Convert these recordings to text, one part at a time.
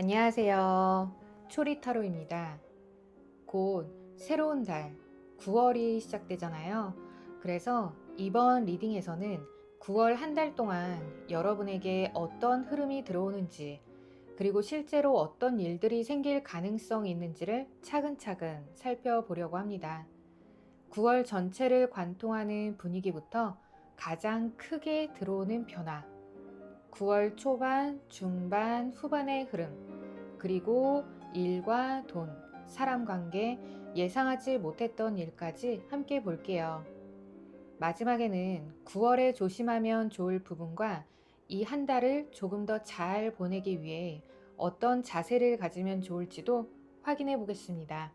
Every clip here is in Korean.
안녕하세요. 초리타로입니다. 곧 새로운 달, 9월이 시작되잖아요. 그래서 이번 리딩에서는 9월 한 달 동안 여러분에게 어떤 흐름이 들어오는지, 그리고 실제로 어떤 일들이 생길 가능성이 있는지를 차근차근 살펴보려고 합니다. 9월 전체를 관통하는 분위기부터 가장 크게 들어오는 변화, 9월 초반, 중반, 후반의 흐름, 그리고 일과 돈, 사람 관계, 예상하지 못했던 일까지 함께 볼게요. 마지막에는 9월에 조심하면 좋을 부분과 이 한 달을 조금 더 잘 보내기 위해 어떤 자세를 가지면 좋을지도 확인해 보겠습니다.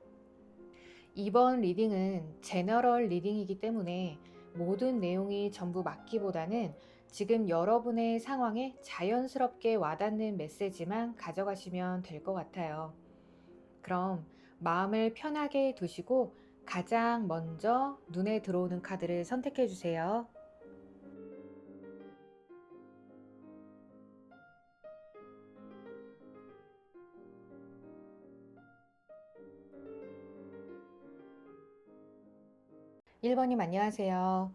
이번 리딩은 제너럴 리딩이기 때문에 모든 내용이 전부 맞기보다는 지금 여러분의 상황에 자연스럽게 와닿는 메시지만 가져가시면 될 것 같아요. 그럼 마음을 편하게 두시고 가장 먼저 눈에 들어오는 카드를 선택해 주세요. 1번님 안녕하세요.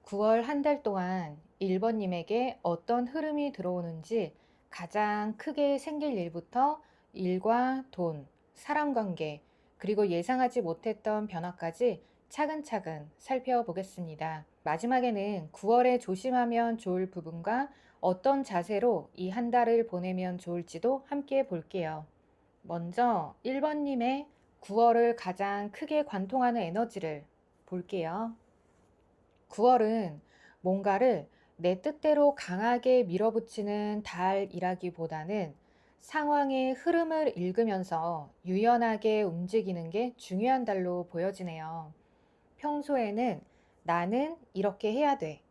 9월 한 달 동안 1번님에게 어떤 흐름이 들어오는지 가장 크게 생길 일부터 일과 돈, 사람 관계, 그리고 예상하지 못했던 변화까지 차근차근 살펴보겠습니다. 마지막에는 9월에 조심하면 좋을 부분과 어떤 자세로 이 한 달을 보내면 좋을지도 함께 볼게요. 먼저 1번님의 9월을 가장 크게 관통하는 에너지를 볼게요. 9월은 뭔가를 내 뜻대로 강하게 밀어붙이는 달이라기보다는 상황의 흐름을 읽으면서 유연하게 움직이는 게 중요한 달로 보여지네요. 평소에는 나는 이렇게 해야 돼.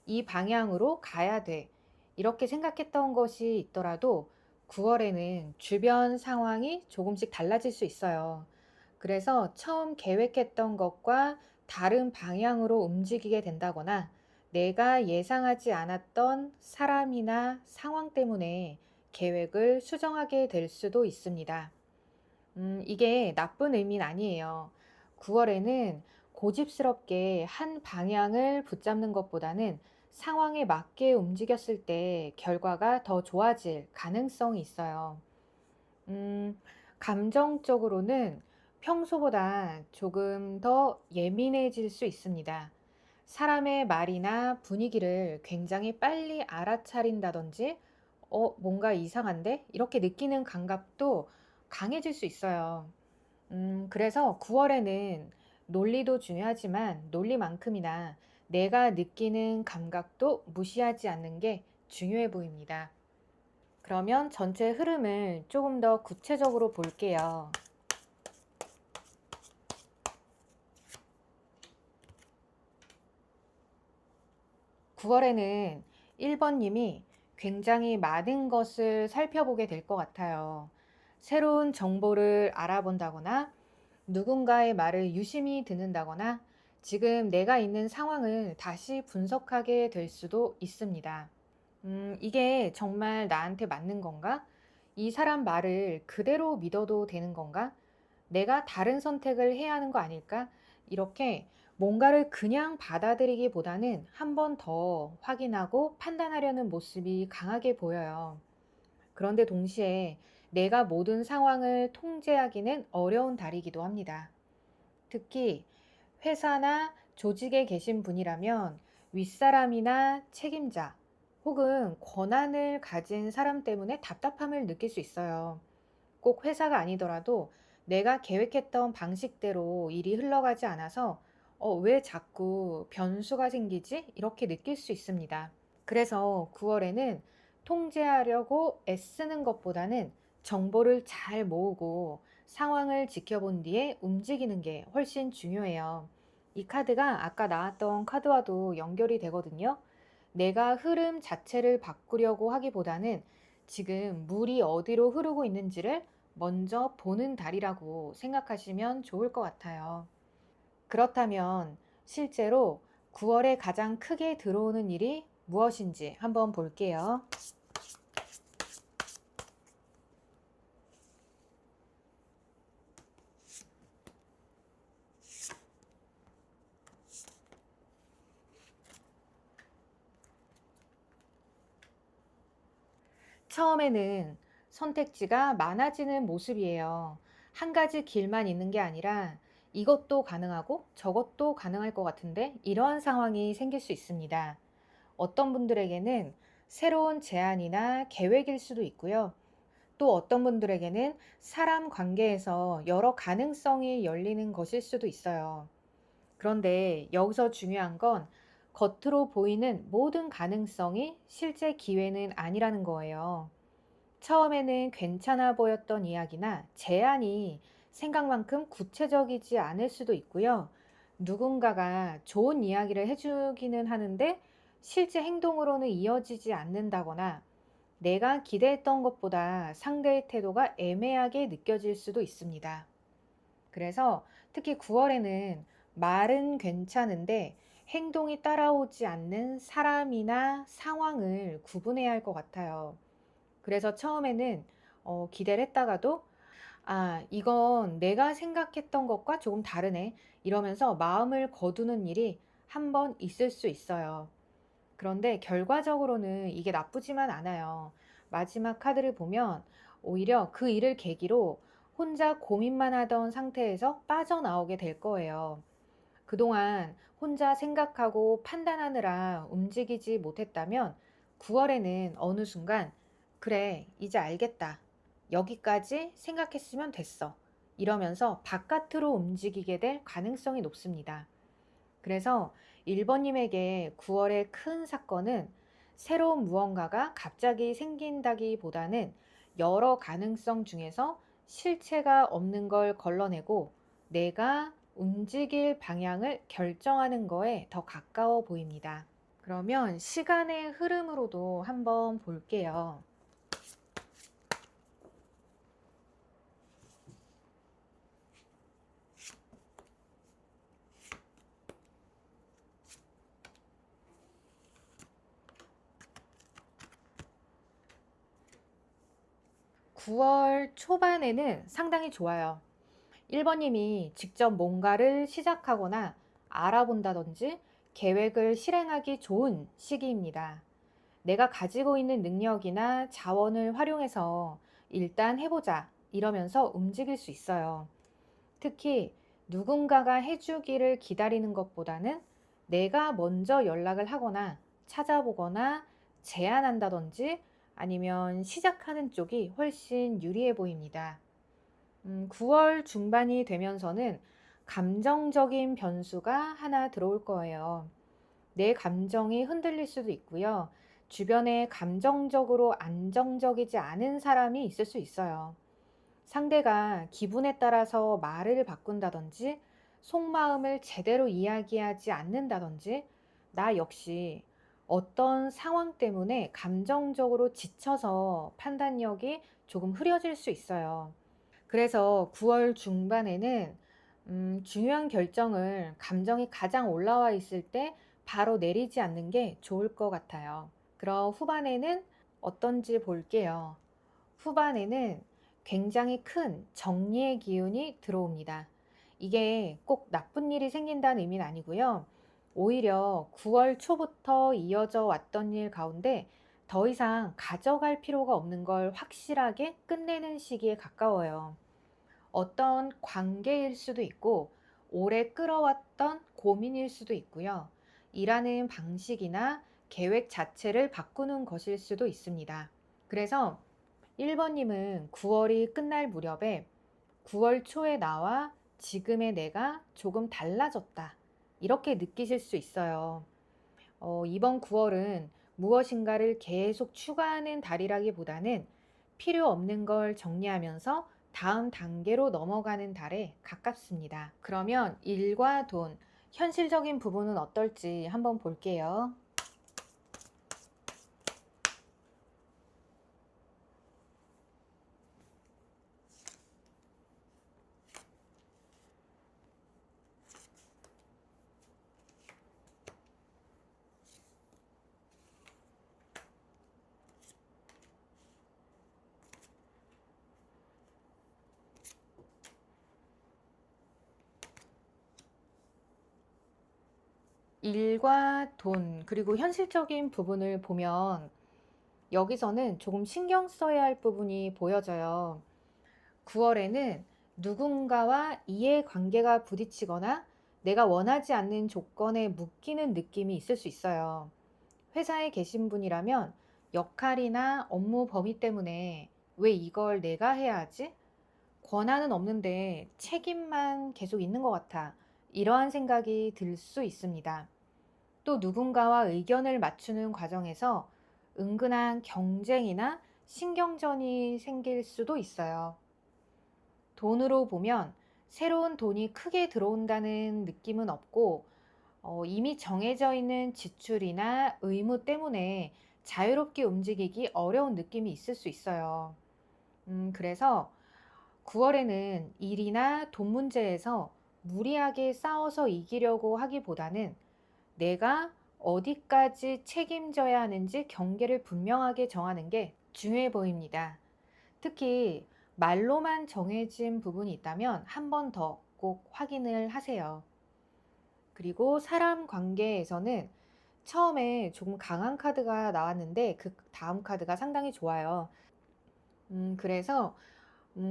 이 방향으로 가야 돼. 이렇게 생각했던 것이 있더라도 9월에는 주변 상황이 조금씩 달라질 수 있어요. 그래서 처음 계획했던 것과 다른 방향으로 움직이게 된다거나 내가 예상하지 않았던 사람이나 상황 때문에 계획을 수정하게 될 수도 있습니다. 이게 나쁜 의미는 아니에요. 9월에는 고집스럽게 한 방향을 붙잡는 것보다는 상황에 맞게 움직였을 때 결과가 더 좋아질 가능성이 있어요. 음, 감정적으로는 평소보다 조금 더 예민해질 수 있습니다. 사람의 말이나 분위기를 굉장히 빨리 알아차린다든지, 뭔가 이상한데? 이렇게 느끼는 감각도 강해질 수 있어요. 그래서 9월에는 논리도 중요하지만 논리만큼이나 내가 느끼는 감각도 무시하지 않는 게 중요해 보입니다. 그러면 전체 흐름을 조금 더 구체적으로 볼게요. 9월에는 1번님이 굉장히 많은 것을 살펴보게 될 것 같아요. 새로운 정보를 알아본다거나 누군가의 말을 유심히 듣는다거나 지금 내가 있는 상황을 다시 분석하게 될 수도 있습니다. 이게 정말 나한테 맞는 건가? 이 사람 말을 그대로 믿어도 되는 건가? 내가 다른 선택을 해야 하는 거 아닐까? 이렇게 뭔가를 그냥 받아들이기보다는 한 번 더 확인하고 판단하려는 모습이 강하게 보여요. 그런데 동시에 내가 모든 상황을 통제하기는 어려운 달이기도 합니다. 특히 회사나 조직에 계신 분이라면 윗사람이나 책임자 혹은 권한을 가진 사람 때문에 답답함을 느낄 수 있어요. 꼭 회사가 아니더라도 내가 계획했던 방식대로 일이 흘러가지 않아서 왜 자꾸 변수가 생기지? 이렇게 느낄 수 있습니다. 그래서 9월에는 통제하려고 애쓰는 것보다는 정보를 잘 모으고 상황을 지켜본 뒤에 움직이는 게 훨씬 중요해요. 이 카드가 아까 나왔던 카드와도 연결이 되거든요. 내가 흐름 자체를 바꾸려고 하기보다는 지금 물이 어디로 흐르고 있는지를 먼저 보는 달이라고 생각하시면 좋을 것 같아요. 그렇다면 실제로 9월에 가장 크게 들어오는 일이 무엇인지 한번 볼게요. 처음에는 선택지가 많아지는 모습이에요. 한 가지 길만 있는 게 아니라 이것도 가능하고 저것도 가능할 것 같은데 이러한 상황이 생길 수 있습니다. 어떤 분들에게는 새로운 제안이나 계획일 수도 있고요. 또 어떤 분들에게는 사람 관계에서 여러 가능성이 열리는 것일 수도 있어요. 그런데 여기서 중요한 건 겉으로 보이는 모든 가능성이 실제 기회는 아니라는 거예요. 처음에는 괜찮아 보였던 이야기나 제안이 생각만큼 구체적이지 않을 수도 있고요. 누군가가 좋은 이야기를 해주기는 하는데 실제 행동으로는 이어지지 않는다거나 내가 기대했던 것보다 상대의 태도가 애매하게 느껴질 수도 있습니다. 그래서 특히 9월에는 말은 괜찮은데 행동이 따라오지 않는 사람이나 상황을 구분해야 할 것 같아요. 그래서 처음에는 기대를 했다가도 이건 내가 생각했던 것과 조금 다르네. 이러면서 마음을 거두는 일이 한 번 있을 수 있어요. 그런데 결과적으로는 이게 나쁘지만 않아요. 마지막 카드를 보면 오히려 그 일을 계기로 혼자 고민만 하던 상태에서 빠져나오게 될 거예요. 그동안 혼자 생각하고 판단하느라 움직이지 못했다면 9월에는 어느 순간 그래, 이제 알겠다. 여기까지 생각했으면 됐어. 이러면서 바깥으로 움직이게 될 가능성이 높습니다. 그래서 1번님에게 9월의 큰 사건은 새로운 무언가가 갑자기 생긴다기보다는 여러 가능성 중에서 실체가 없는 걸 걸러내고 내가 움직일 방향을 결정하는 거에 더 가까워 보입니다. 그러면 시간의 흐름으로도 한번 볼게요. 9월 초반에는 상당히 좋아요. 1번님이 직접 뭔가를 시작하거나 알아본다든지 계획을 실행하기 좋은 시기입니다. 내가 가지고 있는 능력이나 자원을 활용해서 일단 해보자 이러면서 움직일 수 있어요. 특히 누군가가 해주기를 기다리는 것보다는 내가 먼저 연락을 하거나 찾아보거나 제안한다든지 아니면 시작하는 쪽이 훨씬 유리해 보입니다. 9월 중반이 되면서는 감정적인 변수가 하나 들어올 거예요. 내 감정이 흔들릴 수도 있고요. 주변에 감정적으로 안정적이지 않은 사람이 있을 수 있어요. 상대가 기분에 따라서 말을 바꾼다든지, 속마음을 제대로 이야기하지 않는다든지, 나 역시 어떤 상황 때문에 감정적으로 지쳐서 판단력이 조금 흐려질 수 있어요. 그래서 9월 중반에는 중요한 결정을 감정이 가장 올라와 있을 때 바로 내리지 않는 게 좋을 것 같아요. 그럼 후반에는 어떤지 볼게요. 후반에는 굉장히 큰 정리의 기운이 들어옵니다. 이게 꼭 나쁜 일이 생긴다는 의미는 아니고요. 오히려 9월 초부터 이어져 왔던 일 가운데 더 이상 가져갈 필요가 없는 걸 확실하게 끝내는 시기에 가까워요. 어떤 관계일 수도 있고 오래 끌어왔던 고민일 수도 있고요. 일하는 방식이나 계획 자체를 바꾸는 것일 수도 있습니다. 그래서 1번님은 9월이 끝날 무렵에 9월 초에 나와 지금의 내가 조금 달라졌다. 이렇게 느끼실 수 있어요. 이번 9월은 무엇인가를 계속 추가하는 달이라기보다는 필요 없는 걸 정리하면서 다음 단계로 넘어가는 달에 가깝습니다. 그러면 일과 돈, 현실적인 부분은 어떨지 한번 볼게요. 일과 돈, 그리고 현실적인 부분을 보면 여기서는 조금 신경 써야 할 부분이 보여져요. 9월에는 누군가와 이해관계가 부딪히거나 내가 원하지 않는 조건에 묶이는 느낌이 있을 수 있어요. 회사에 계신 분이라면 역할이나 업무 범위 때문에 왜 이걸 내가 해야 하지? 권한은 없는데 책임만 계속 있는 것 같아. 이러한 생각이 들 수 있습니다. 또 누군가와 의견을 맞추는 과정에서 은근한 경쟁이나 신경전이 생길 수도 있어요. 돈으로 보면 새로운 돈이 크게 들어온다는 느낌은 없고, 이미 정해져 있는 지출이나 의무 때문에 자유롭게 움직이기 어려운 느낌이 있을 수 있어요. 그래서 9월에는 일이나 돈 문제에서 무리하게 싸워서 이기려고 하기보다는 내가 어디까지 책임져야 하는지 경계를 분명하게 정하는 게 중요해 보입니다. 특히 말로만 정해진 부분이 있다면 한 번 더 꼭 확인을 하세요. 그리고 사람 관계에서는 처음에 조금 강한 카드가 나왔는데 그 다음 카드가 상당히 좋아요. 그래서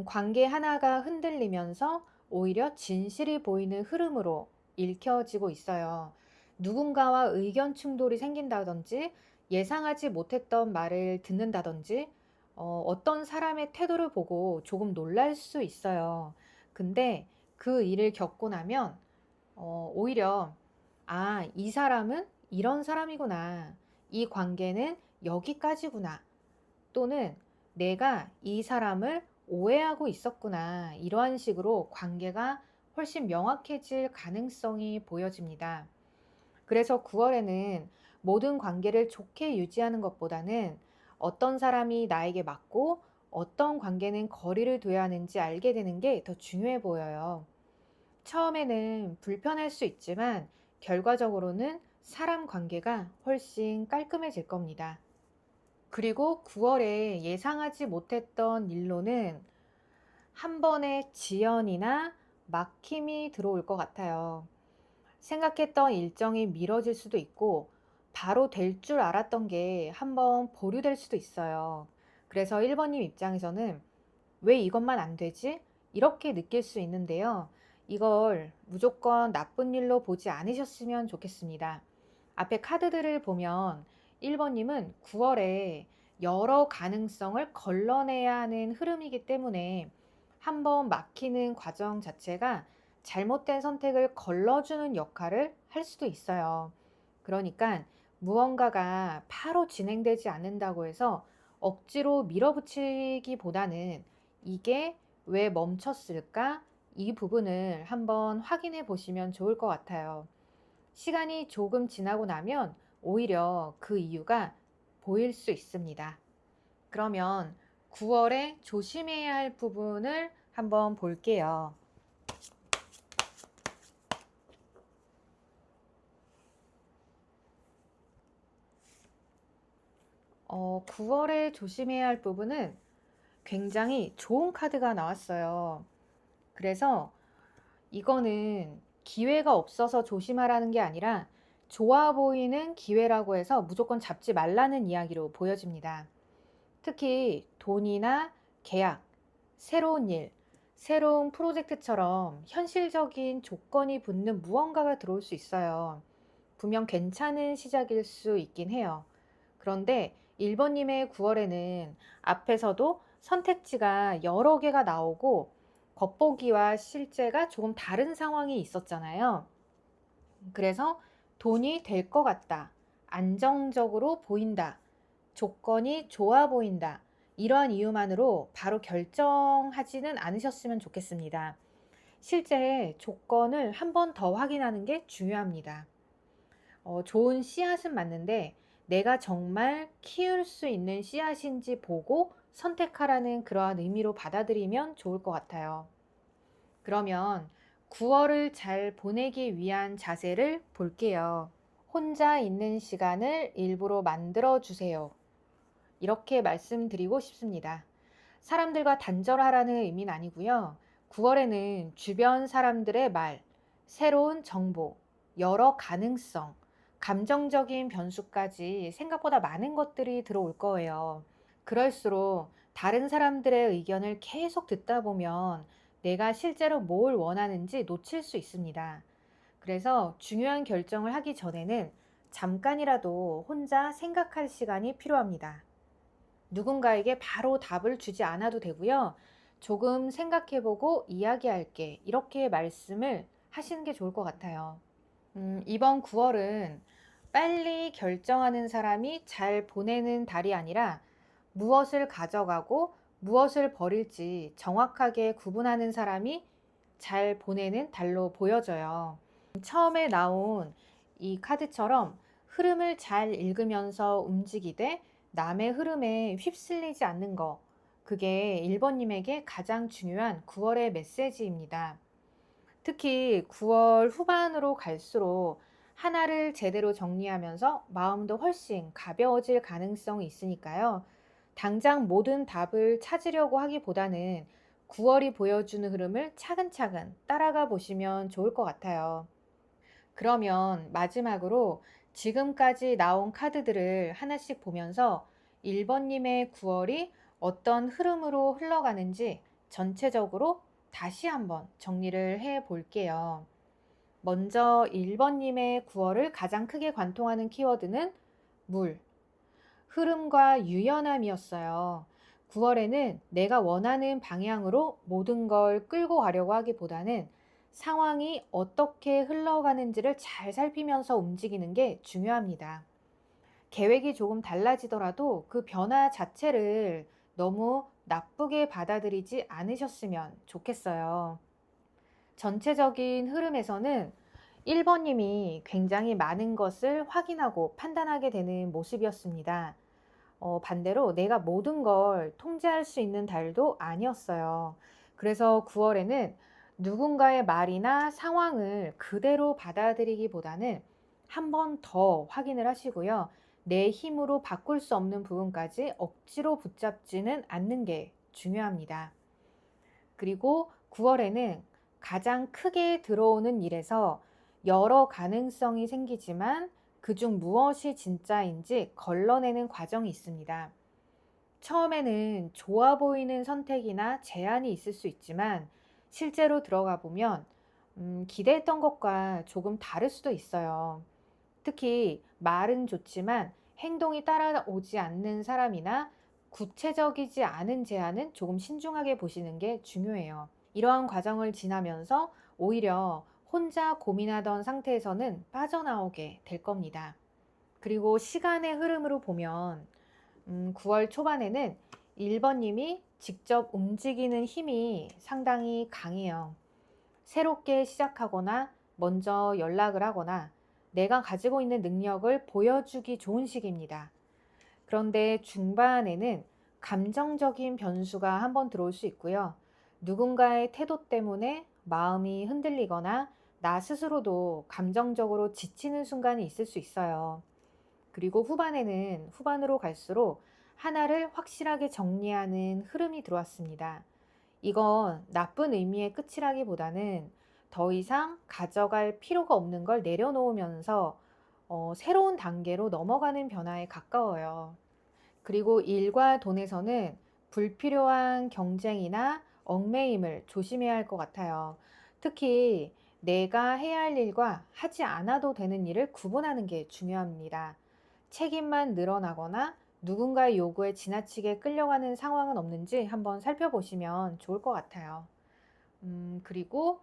관계 하나가 흔들리면서 오히려 진실이 보이는 흐름으로 읽혀지고 있어요. 누군가와 의견 충돌이 생긴다든지 예상하지 못했던 말을 듣는다든지 어떤 사람의 태도를 보고 조금 놀랄 수 있어요. 근데 그 일을 겪고 나면 오히려 이 사람은 이런 사람이구나. 이 관계는 여기까지구나. 또는 내가 이 사람을 오해하고 있었구나. 이러한 식으로 관계가 훨씬 명확해질 가능성이 보여집니다. 그래서 9월에는 모든 관계를 좋게 유지하는 것보다는 어떤 사람이 나에게 맞고 어떤 관계는 거리를 둬야 하는지 알게 되는 게 더 중요해 보여요. 처음에는 불편할 수 있지만 결과적으로는 사람 관계가 훨씬 깔끔해질 겁니다. 그리고 9월에 예상하지 못했던 일로는 한 번의 지연이나 막힘이 들어올 것 같아요. 생각했던 일정이 미뤄질 수도 있고, 바로 될 줄 알았던 게 한번 보류될 수도 있어요. 그래서 1번님 입장에서는 왜 이것만 안 되지? 이렇게 느낄 수 있는데요. 이걸 무조건 나쁜 일로 보지 않으셨으면 좋겠습니다. 앞에 카드들을 보면 1번님은 9월에 여러 가능성을 걸러내야 하는 흐름이기 때문에 한번 막히는 과정 자체가 잘못된 선택을 걸러주는 역할을 할 수도 있어요. 그러니까 무언가가 바로 진행되지 않는다고 해서 억지로 밀어붙이기보다는 이게 왜 멈췄을까? 이 부분을 한번 확인해 보시면 좋을 것 같아요. 시간이 조금 지나고 나면 오히려 그 이유가 보일 수 있습니다. 그러면 9월에 조심해야 할 부분을 한번 볼게요. 9월에 조심해야 할 부분은 굉장히 좋은 카드가 나왔어요. 그래서 이거는 기회가 없어서 조심하라는 게 아니라 좋아 보이는 기회라고 해서 무조건 잡지 말라는 이야기로 보여집니다. 특히 돈이나 계약, 새로운 일, 새로운 프로젝트처럼 현실적인 조건이 붙는 무언가가 들어올 수 있어요. 분명 괜찮은 시작일 수 있긴 해요. 그런데 1번님의 9월에는 앞에서도 선택지가 여러 개가 나오고 겉보기와 실제가 조금 다른 상황이 있었잖아요. 그래서 돈이 될 것 같다. 안정적으로 보인다. 조건이 좋아 보인다. 이러한 이유만으로 바로 결정하지는 않으셨으면 좋겠습니다. 실제 조건을 한 번 더 확인하는 게 중요합니다. 좋은 씨앗은 맞는데 내가 정말 키울 수 있는 씨앗인지 보고 선택하라는 그러한 의미로 받아들이면 좋을 것 같아요. 그러면 9월을 잘 보내기 위한 자세를 볼게요. 혼자 있는 시간을 일부러 만들어 주세요. 이렇게 말씀드리고 싶습니다. 사람들과 단절하라는 의미는 아니고요. 9월에는 주변 사람들의 말, 새로운 정보, 여러 가능성, 감정적인 변수까지 생각보다 많은 것들이 들어올 거예요. 그럴수록 다른 사람들의 의견을 계속 듣다 보면 내가 실제로 뭘 원하는지 놓칠 수 있습니다. 그래서 중요한 결정을 하기 전에는 잠깐이라도 혼자 생각할 시간이 필요합니다. 누군가에게 바로 답을 주지 않아도 되고요. 조금 생각해보고 이야기할게. 이렇게 말씀을 하시는 게 좋을 것 같아요. 이번 9월은 빨리 결정하는 사람이 잘 보내는 달이 아니라 무엇을 가져가고 무엇을 버릴지 정확하게 구분하는 사람이 잘 보내는 달로 보여져요. 처음에 나온 이 카드처럼 흐름을 잘 읽으면서 움직이되 남의 흐름에 휩쓸리지 않는 거, 그게 1번님에게 가장 중요한 9월의 메시지입니다. 특히 9월 후반으로 갈수록 하나를 제대로 정리하면서 마음도 훨씬 가벼워질 가능성이 있으니까요. 당장 모든 답을 찾으려고 하기보다는 9월이 보여주는 흐름을 차근차근 따라가 보시면 좋을 것 같아요. 그러면 마지막으로 지금까지 나온 카드들을 하나씩 보면서 1번님의 9월이 어떤 흐름으로 흘러가는지 전체적으로 다시 한번 정리를 해 볼게요. 먼저 1번님의 9월을 가장 크게 관통하는 키워드는 물, 흐름과 유연함이었어요. 9월에는 내가 원하는 방향으로 모든 걸 끌고 가려고 하기보다는 상황이 어떻게 흘러가는지를 잘 살피면서 움직이는 게 중요합니다. 계획이 조금 달라지더라도 그 변화 자체를 너무 나쁘게 받아들이지 않으셨으면 좋겠어요. 전체적인 흐름에서는 1번님이 굉장히 많은 것을 확인하고 판단하게 되는 모습이었습니다. 반대로 내가 모든 걸 통제할 수 있는 달도 아니었어요. 그래서 9월에는 누군가의 말이나 상황을 그대로 받아들이기보다는 한 번 더 확인을 하시고요. 내 힘으로 바꿀 수 없는 부분까지 억지로 붙잡지는 않는 게 중요합니다. 그리고 9월에는 가장 크게 들어오는 일에서 여러 가능성이 생기지만 그중 무엇이 진짜인지 걸러내는 과정이 있습니다. 처음에는 좋아 보이는 선택이나 제안이 있을 수 있지만 실제로 들어가 보면 기대했던 것과 조금 다를 수도 있어요. 특히 말은 좋지만 행동이 따라오지 않는 사람이나 구체적이지 않은 제안은 조금 신중하게 보시는 게 중요해요. 이러한 과정을 지나면서 오히려 혼자 고민하던 상태에서는 빠져나오게 될 겁니다. 그리고 시간의 흐름으로 보면 9월 초반에는 1번님이 직접 움직이는 힘이 상당히 강해요. 새롭게 시작하거나 먼저 연락을 하거나 내가 가지고 있는 능력을 보여주기 좋은 시기입니다. 그런데 중반에는 감정적인 변수가 한번 들어올 수 있고요. 누군가의 태도 때문에 마음이 흔들리거나 나 스스로도 감정적으로 지치는 순간이 있을 수 있어요. 그리고 후반으로 갈수록 하나를 확실하게 정리하는 흐름이 들어왔습니다. 이건 나쁜 의미의 끝이라기보다는 더 이상 가져갈 필요가 없는 걸 내려놓으면서 새로운 단계로 넘어가는 변화에 가까워요. 그리고 일과 돈에서는 불필요한 경쟁이나 얽매임을 조심해야 할 것 같아요. 특히 내가 해야 할 일과 하지 않아도 되는 일을 구분하는 게 중요합니다. 책임만 늘어나거나 누군가의 요구에 지나치게 끌려가는 상황은 없는지 한번 살펴보시면 좋을 것 같아요. 그리고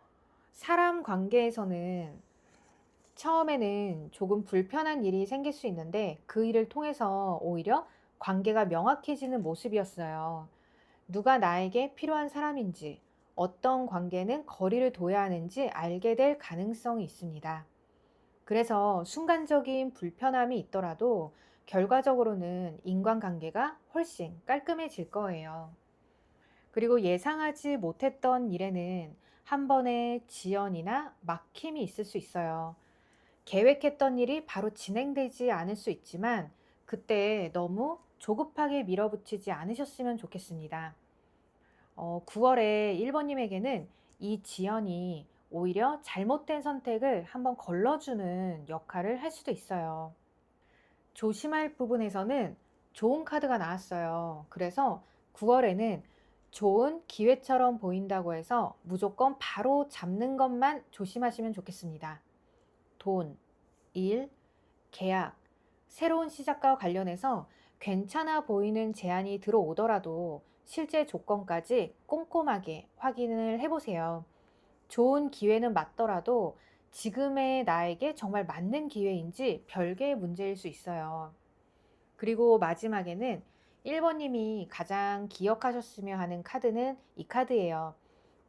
사람 관계에서는 처음에는 조금 불편한 일이 생길 수 있는데 그 일을 통해서 오히려 관계가 명확해지는 모습이었어요. 누가 나에게 필요한 사람인지, 어떤 관계는 거리를 둬야 하는지 알게 될 가능성이 있습니다. 그래서 순간적인 불편함이 있더라도 결과적으로는 인간관계가 훨씬 깔끔해질 거예요. 그리고 예상하지 못했던 일에는 한 번의 지연이나 막힘이 있을 수 있어요. 계획했던 일이 바로 진행되지 않을 수 있지만 그때 너무 조급하게 밀어붙이지 않으셨으면 좋겠습니다. 9월에 1번님에게는 이 지연이 오히려 잘못된 선택을 한번 걸러주는 역할을 할 수도 있어요. 조심할 부분에서는 좋은 카드가 나왔어요. 그래서 9월에는 좋은 기회처럼 보인다고 해서 무조건 바로 잡는 것만 조심하시면 좋겠습니다. 돈, 일, 계약, 새로운 시작과 관련해서 괜찮아 보이는 제안이 들어오더라도 실제 조건까지 꼼꼼하게 확인을 해보세요. 좋은 기회는 맞더라도 지금의 나에게 정말 맞는 기회인지 별개의 문제일 수 있어요. 그리고 마지막에는 1번님이 가장 기억하셨으면 하는 카드는 이 카드예요.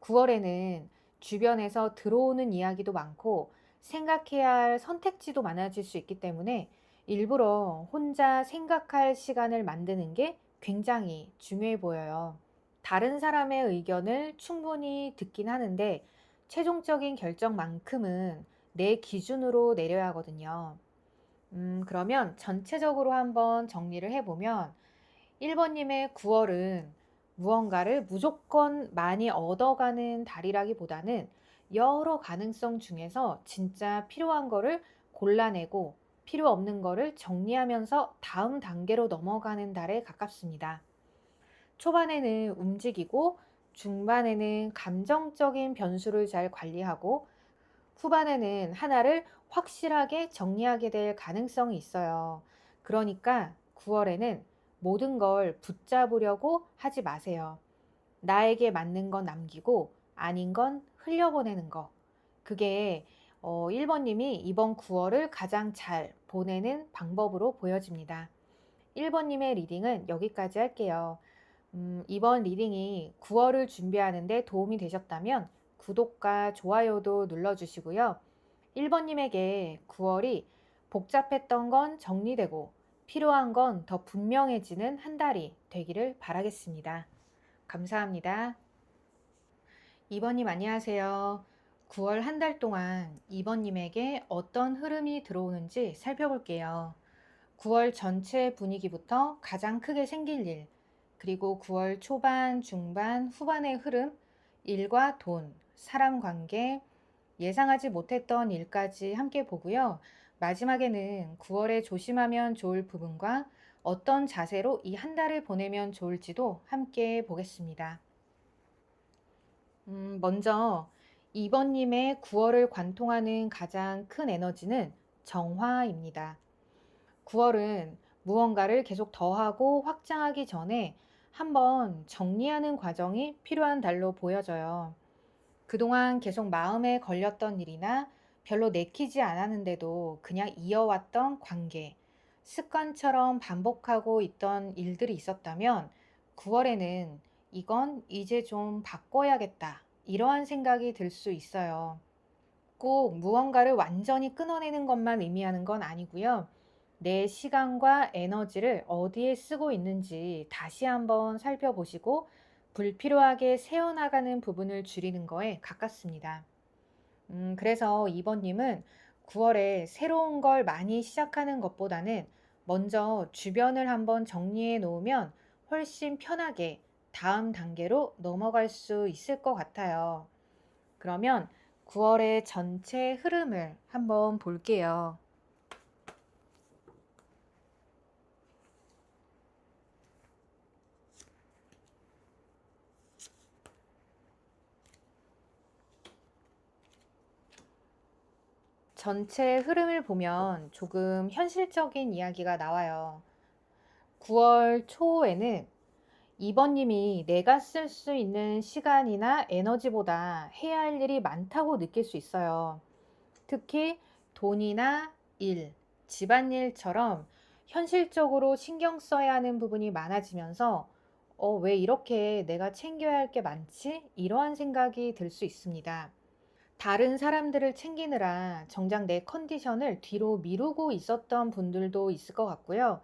9월에는 주변에서 들어오는 이야기도 많고 생각해야 할 선택지도 많아질 수 있기 때문에 일부러 혼자 생각할 시간을 만드는 게 굉장히 중요해 보여요. 다른 사람의 의견을 충분히 듣긴 하는데 최종적인 결정만큼은 내 기준으로 내려야 하거든요. 그러면 전체적으로 한번 정리를 해보면 1번님의 9월은 무언가를 무조건 많이 얻어가는 달이라기보다는 여러 가능성 중에서 진짜 필요한 거를 골라내고 필요 없는 거를 정리하면서 다음 단계로 넘어가는 달에 가깝습니다. 초반에는 움직이고 중반에는 감정적인 변수를 잘 관리하고 후반에는 하나를 확실하게 정리하게 될 가능성이 있어요. 그러니까 9월에는 모든 걸 붙잡으려고 하지 마세요. 나에게 맞는 건 남기고 아닌 건 흘려보내는 거. 그게 1번님이 이번 9월을 가장 잘 보내는 방법으로 보여집니다. 1번님의 리딩은 여기까지 할게요. 이번 리딩이 9월을 준비하는데 도움이 되셨다면 구독과 좋아요도 눌러주시고요. 1번님에게 9월이 복잡했던 건 정리되고 필요한 건 더 분명해지는 한 달이 되기를 바라겠습니다. 감사합니다. 2번님 안녕하세요. 9월 한 달 동안 2번님에게 어떤 흐름이 들어오는지 살펴볼게요. 9월 전체 분위기부터 가장 크게 생길 일, 그리고 9월 초반, 중반, 후반의 흐름, 일과 돈, 사람 관계, 예상하지 못했던 일까지 함께 보고요. 마지막에는 9월에 조심하면 좋을 부분과 어떤 자세로 이 한 달을 보내면 좋을지도 함께 보겠습니다. 먼저 2번님의 9월을 관통하는 가장 큰 에너지는 정화입니다. 9월은 무언가를 계속 더하고 확장하기 전에 한번 정리하는 과정이 필요한 달로 보여져요. 그동안 계속 마음에 걸렸던 일이나 별로 내키지 않았는데도 그냥 이어왔던 관계, 습관처럼 반복하고 있던 일들이 있었다면 9월에는 이건 이제 좀 바꿔야겠다. 이러한 생각이 들 수 있어요. 꼭 무언가를 완전히 끊어내는 것만 의미하는 건 아니고요. 내 시간과 에너지를 어디에 쓰고 있는지 다시 한번 살펴보시고 불필요하게 새어나가는 부분을 줄이는 거에 가깝습니다. 그래서 2번님은 9월에 새로운 걸 많이 시작하는 것보다는 먼저 주변을 한번 정리해 놓으면 훨씬 편하게 다음 단계로 넘어갈 수 있을 것 같아요. 그러면 9월의 전체 흐름을 한번 볼게요. 전체 흐름을 보면 조금 현실적인 이야기가 나와요. 9월 초에는 2번님이 내가 쓸 수 있는 시간이나 에너지보다 해야 할 일이 많다고 느낄 수 있어요. 특히 돈이나 일, 집안일처럼 현실적으로 신경 써야 하는 부분이 많아지면서 왜 이렇게 내가 챙겨야 할 게 많지? 이러한 생각이 들 수 있습니다. 다른 사람들을 챙기느라 정작 내 컨디션을 뒤로 미루고 있었던 분들도 있을 것 같고요.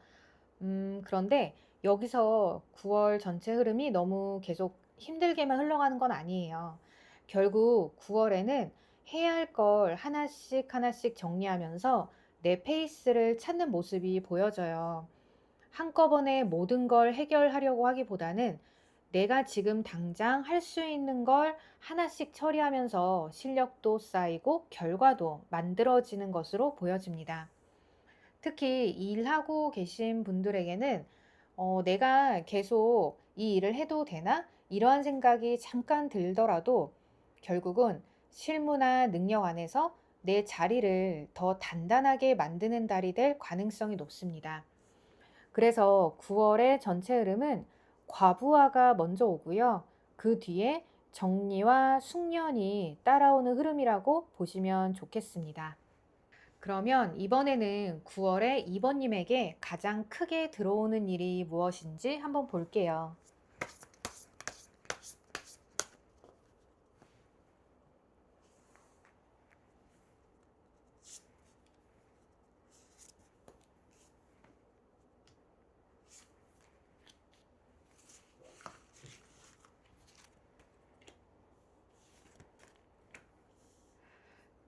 그런데 여기서 9월 전체 흐름이 너무 계속 힘들게만 흘러가는 건 아니에요. 결국 9월에는 해야 할 걸 하나씩 하나씩 정리하면서 내 페이스를 찾는 모습이 보여져요. 한꺼번에 모든 걸 해결하려고 하기보다는 내가 지금 당장 할 수 있는 걸 하나씩 처리하면서 실력도 쌓이고 결과도 만들어지는 것으로 보여집니다. 특히 일하고 계신 분들에게는 내가 계속 이 일을 해도 되나? 이러한 생각이 잠깐 들더라도 결국은 실무나 능력 안에서 내 자리를 더 단단하게 만드는 달이 될 가능성이 높습니다. 그래서 9월의 전체 흐름은 과부하가 먼저 오고요. 그 뒤에 정리와 숙련이 따라오는 흐름이라고 보시면 좋겠습니다. 그러면 이번에는 9월에 2번님에게 가장 크게 들어오는 일이 무엇인지 한번 볼게요.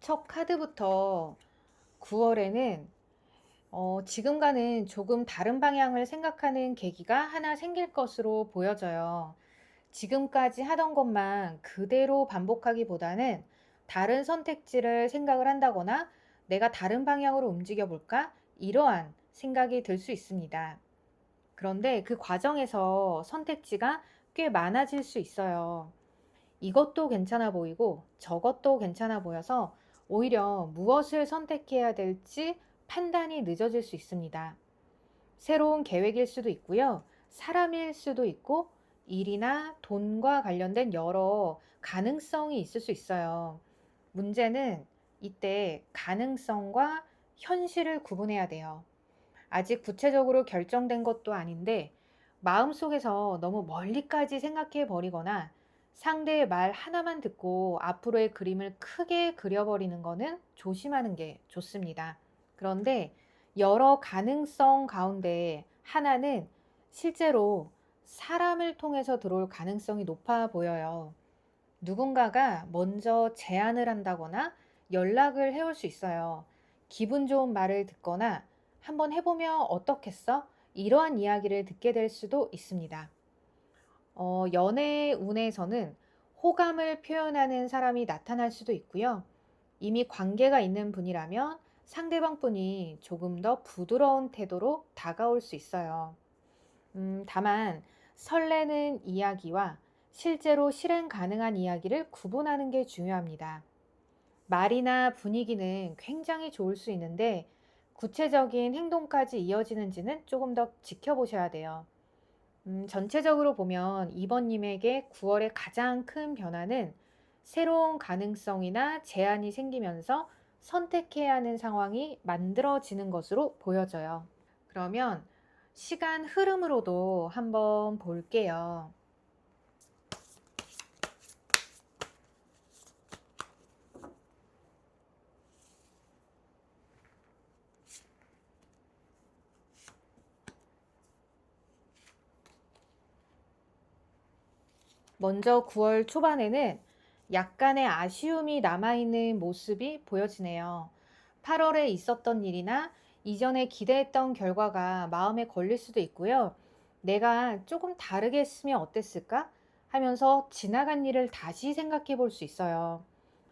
첫 카드부터 9월에는 지금과는 조금 다른 방향을 생각하는 계기가 하나 생길 것으로 보여져요. 지금까지 하던 것만 그대로 반복하기보다는 다른 선택지를 생각을 한다거나 내가 다른 방향으로 움직여 볼까? 이러한 생각이 들 수 있습니다. 그런데 그 과정에서 선택지가 꽤 많아질 수 있어요. 이것도 괜찮아 보이고 저것도 괜찮아 보여서 오히려 무엇을 선택해야 될지 판단이 늦어질 수 있습니다. 새로운 계획일 수도 있고요. 사람일 수도 있고 일이나 돈과 관련된 여러 가능성이 있을 수 있어요. 문제는 이때 가능성과 현실을 구분해야 돼요. 아직 구체적으로 결정된 것도 아닌데 마음속에서 너무 멀리까지 생각해 버리거나 상대의 말 하나만 듣고 앞으로의 그림을 크게 그려버리는 거는 조심하는 게 좋습니다. 그런데 여러 가능성 가운데 하나는 실제로 사람을 통해서 들어올 가능성이 높아 보여요. 누군가가 먼저 제안을 한다거나 연락을 해올 수 있어요. 기분 좋은 말을 듣거나 한번 해보면 어떻겠어? 이러한 이야기를 듣게 될 수도 있습니다. 연애 운에서는 호감을 표현하는 사람이 나타날 수도 있고요. 이미 관계가 있는 분이라면 상대방 분이 조금 더 부드러운 태도로 다가올 수 있어요. 다만 설레는 이야기와 실제로 실행 가능한 이야기를 구분하는 게 중요합니다. 말이나 분위기는 굉장히 좋을 수 있는데 구체적인 행동까지 이어지는지는 조금 더 지켜보셔야 돼요. 전체적으로 보면 이번님에게 9월의 가장 큰 변화는 새로운 가능성이나 제한이 생기면서 선택해야 하는 상황이 만들어지는 것으로 보여져요. 그러면 시간 흐름으로도 한번 볼게요. 먼저 9월 초반에는 약간의 아쉬움이 남아있는 모습이 보여지네요. 8월에 있었던 일이나 이전에 기대했던 결과가 마음에 걸릴 수도 있고요. 내가 조금 다르게 했으면 어땠을까? 하면서 지나간 일을 다시 생각해 볼 수 있어요.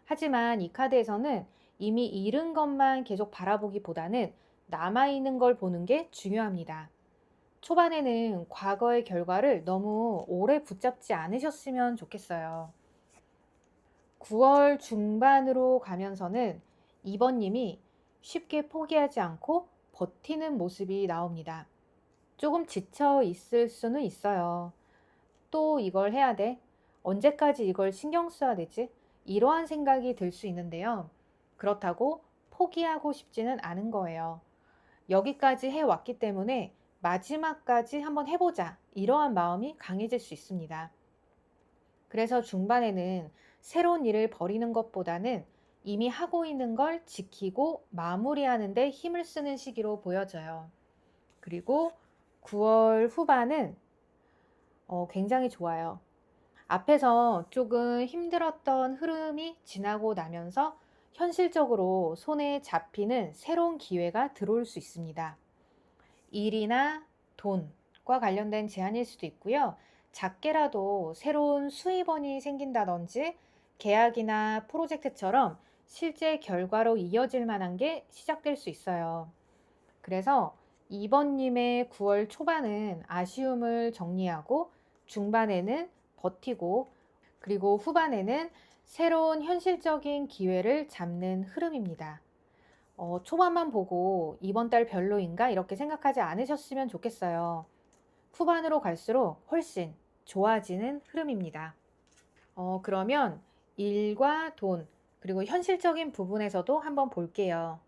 하지만 이 카드에서는 이미 잃은 것만 계속 바라보기보다는 남아있는 걸 보는 게 중요합니다. 초반에는 과거의 결과를 너무 오래 붙잡지 않으셨으면 좋겠어요. 9월 중반으로 가면서는 2번님이 쉽게 포기하지 않고 버티는 모습이 나옵니다. 조금 지쳐 있을 수는 있어요. 또 이걸 해야 돼? 언제까지 이걸 신경 써야 되지? 이러한 생각이 들 수 있는데요. 그렇다고 포기하고 싶지는 않은 거예요. 여기까지 해왔기 때문에 마지막까지 한번 해보자. 이러한 마음이 강해질 수 있습니다. 그래서 중반에는 새로운 일을 벌이는 것보다는 이미 하고 있는 걸 지키고 마무리하는 데 힘을 쓰는 시기로 보여져요. 그리고 9월 후반은 굉장히 좋아요. 앞에서 조금 힘들었던 흐름이 지나고 나면서 현실적으로 손에 잡히는 새로운 기회가 들어올 수 있습니다. 일이나 돈과 관련된 제안일 수도 있고요. 작게라도 새로운 수입원이 생긴다든지 계약이나 프로젝트처럼 실제 결과로 이어질 만한 게 시작될 수 있어요. 그래서 2번님의 9월 초반은 아쉬움을 정리하고 중반에는 버티고 그리고 후반에는 새로운 현실적인 기회를 잡는 흐름입니다. 초반만 보고 이번 달 별로인가 이렇게 생각하지 않으셨으면 좋겠어요. 후반으로 갈수록 훨씬 좋아지는 흐름입니다. 그러면 일과 돈, 그리고 현실적인 부분에서도 한번 볼게요.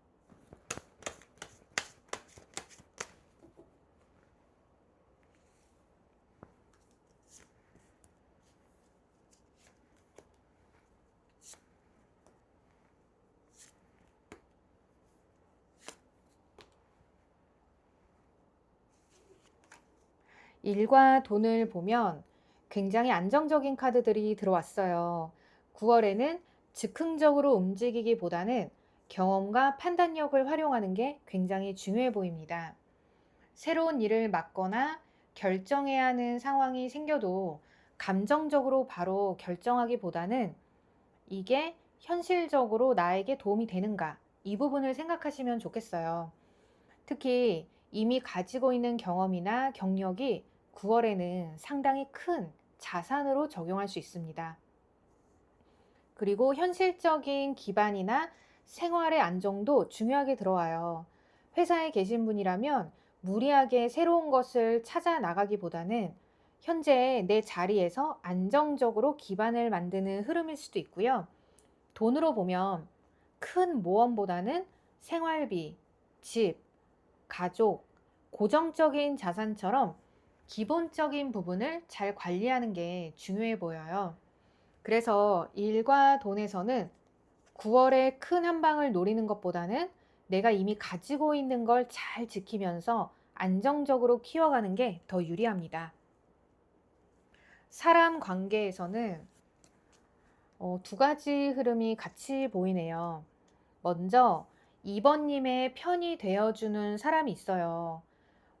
일과 돈을 보면 굉장히 안정적인 카드들이 들어왔어요. 9월에는 즉흥적으로 움직이기보다는 경험과 판단력을 활용하는 게 굉장히 중요해 보입니다. 새로운 일을 맡거나 결정해야 하는 상황이 생겨도 감정적으로 바로 결정하기보다는 이게 현실적으로 나에게 도움이 되는가? 이 부분을 생각하시면 좋겠어요. 특히 이미 가지고 있는 경험이나 경력이 9월에는 상당히 큰 자산으로 적용할 수 있습니다. 그리고 현실적인 기반이나 생활의 안정도 중요하게 들어와요. 회사에 계신 분이라면 무리하게 새로운 것을 찾아 나가기보다는 현재 내 자리에서 안정적으로 기반을 만드는 흐름일 수도 있고요. 돈으로 보면 큰 모험보다는 생활비, 집, 가족, 고정적인 자산처럼 기본적인 부분을 잘 관리하는 게 중요해 보여요. 그래서 일과 돈에서는 9월에 큰 한 방을 노리는 것보다는 내가 이미 가지고 있는 걸 잘 지키면서 안정적으로 키워가는 게 더 유리합니다. 사람 관계에서는 두 가지 흐름이 같이 보이네요. 먼저 2번님의 편이 되어주는 사람이 있어요.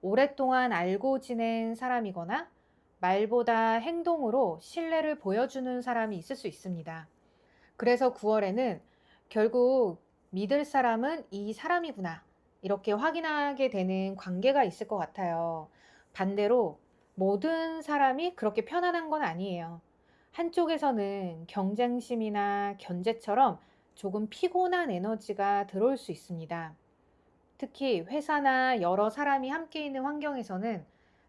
오랫동안 알고 지낸 사람이거나 말보다 행동으로 신뢰를 보여주는 사람이 있을 수 있습니다. 그래서 9월에는 결국 믿을 사람은 이 사람이구나 이렇게 확인하게 되는 관계가 있을 것 같아요. 반대로 모든 사람이 그렇게 편안한 건 아니에요. 한쪽에서는 경쟁심이나 견제처럼 조금 피곤한 에너지가 들어올 수 있습니다. 특히 회사나 여러 사람이 함께 있는 환경에서는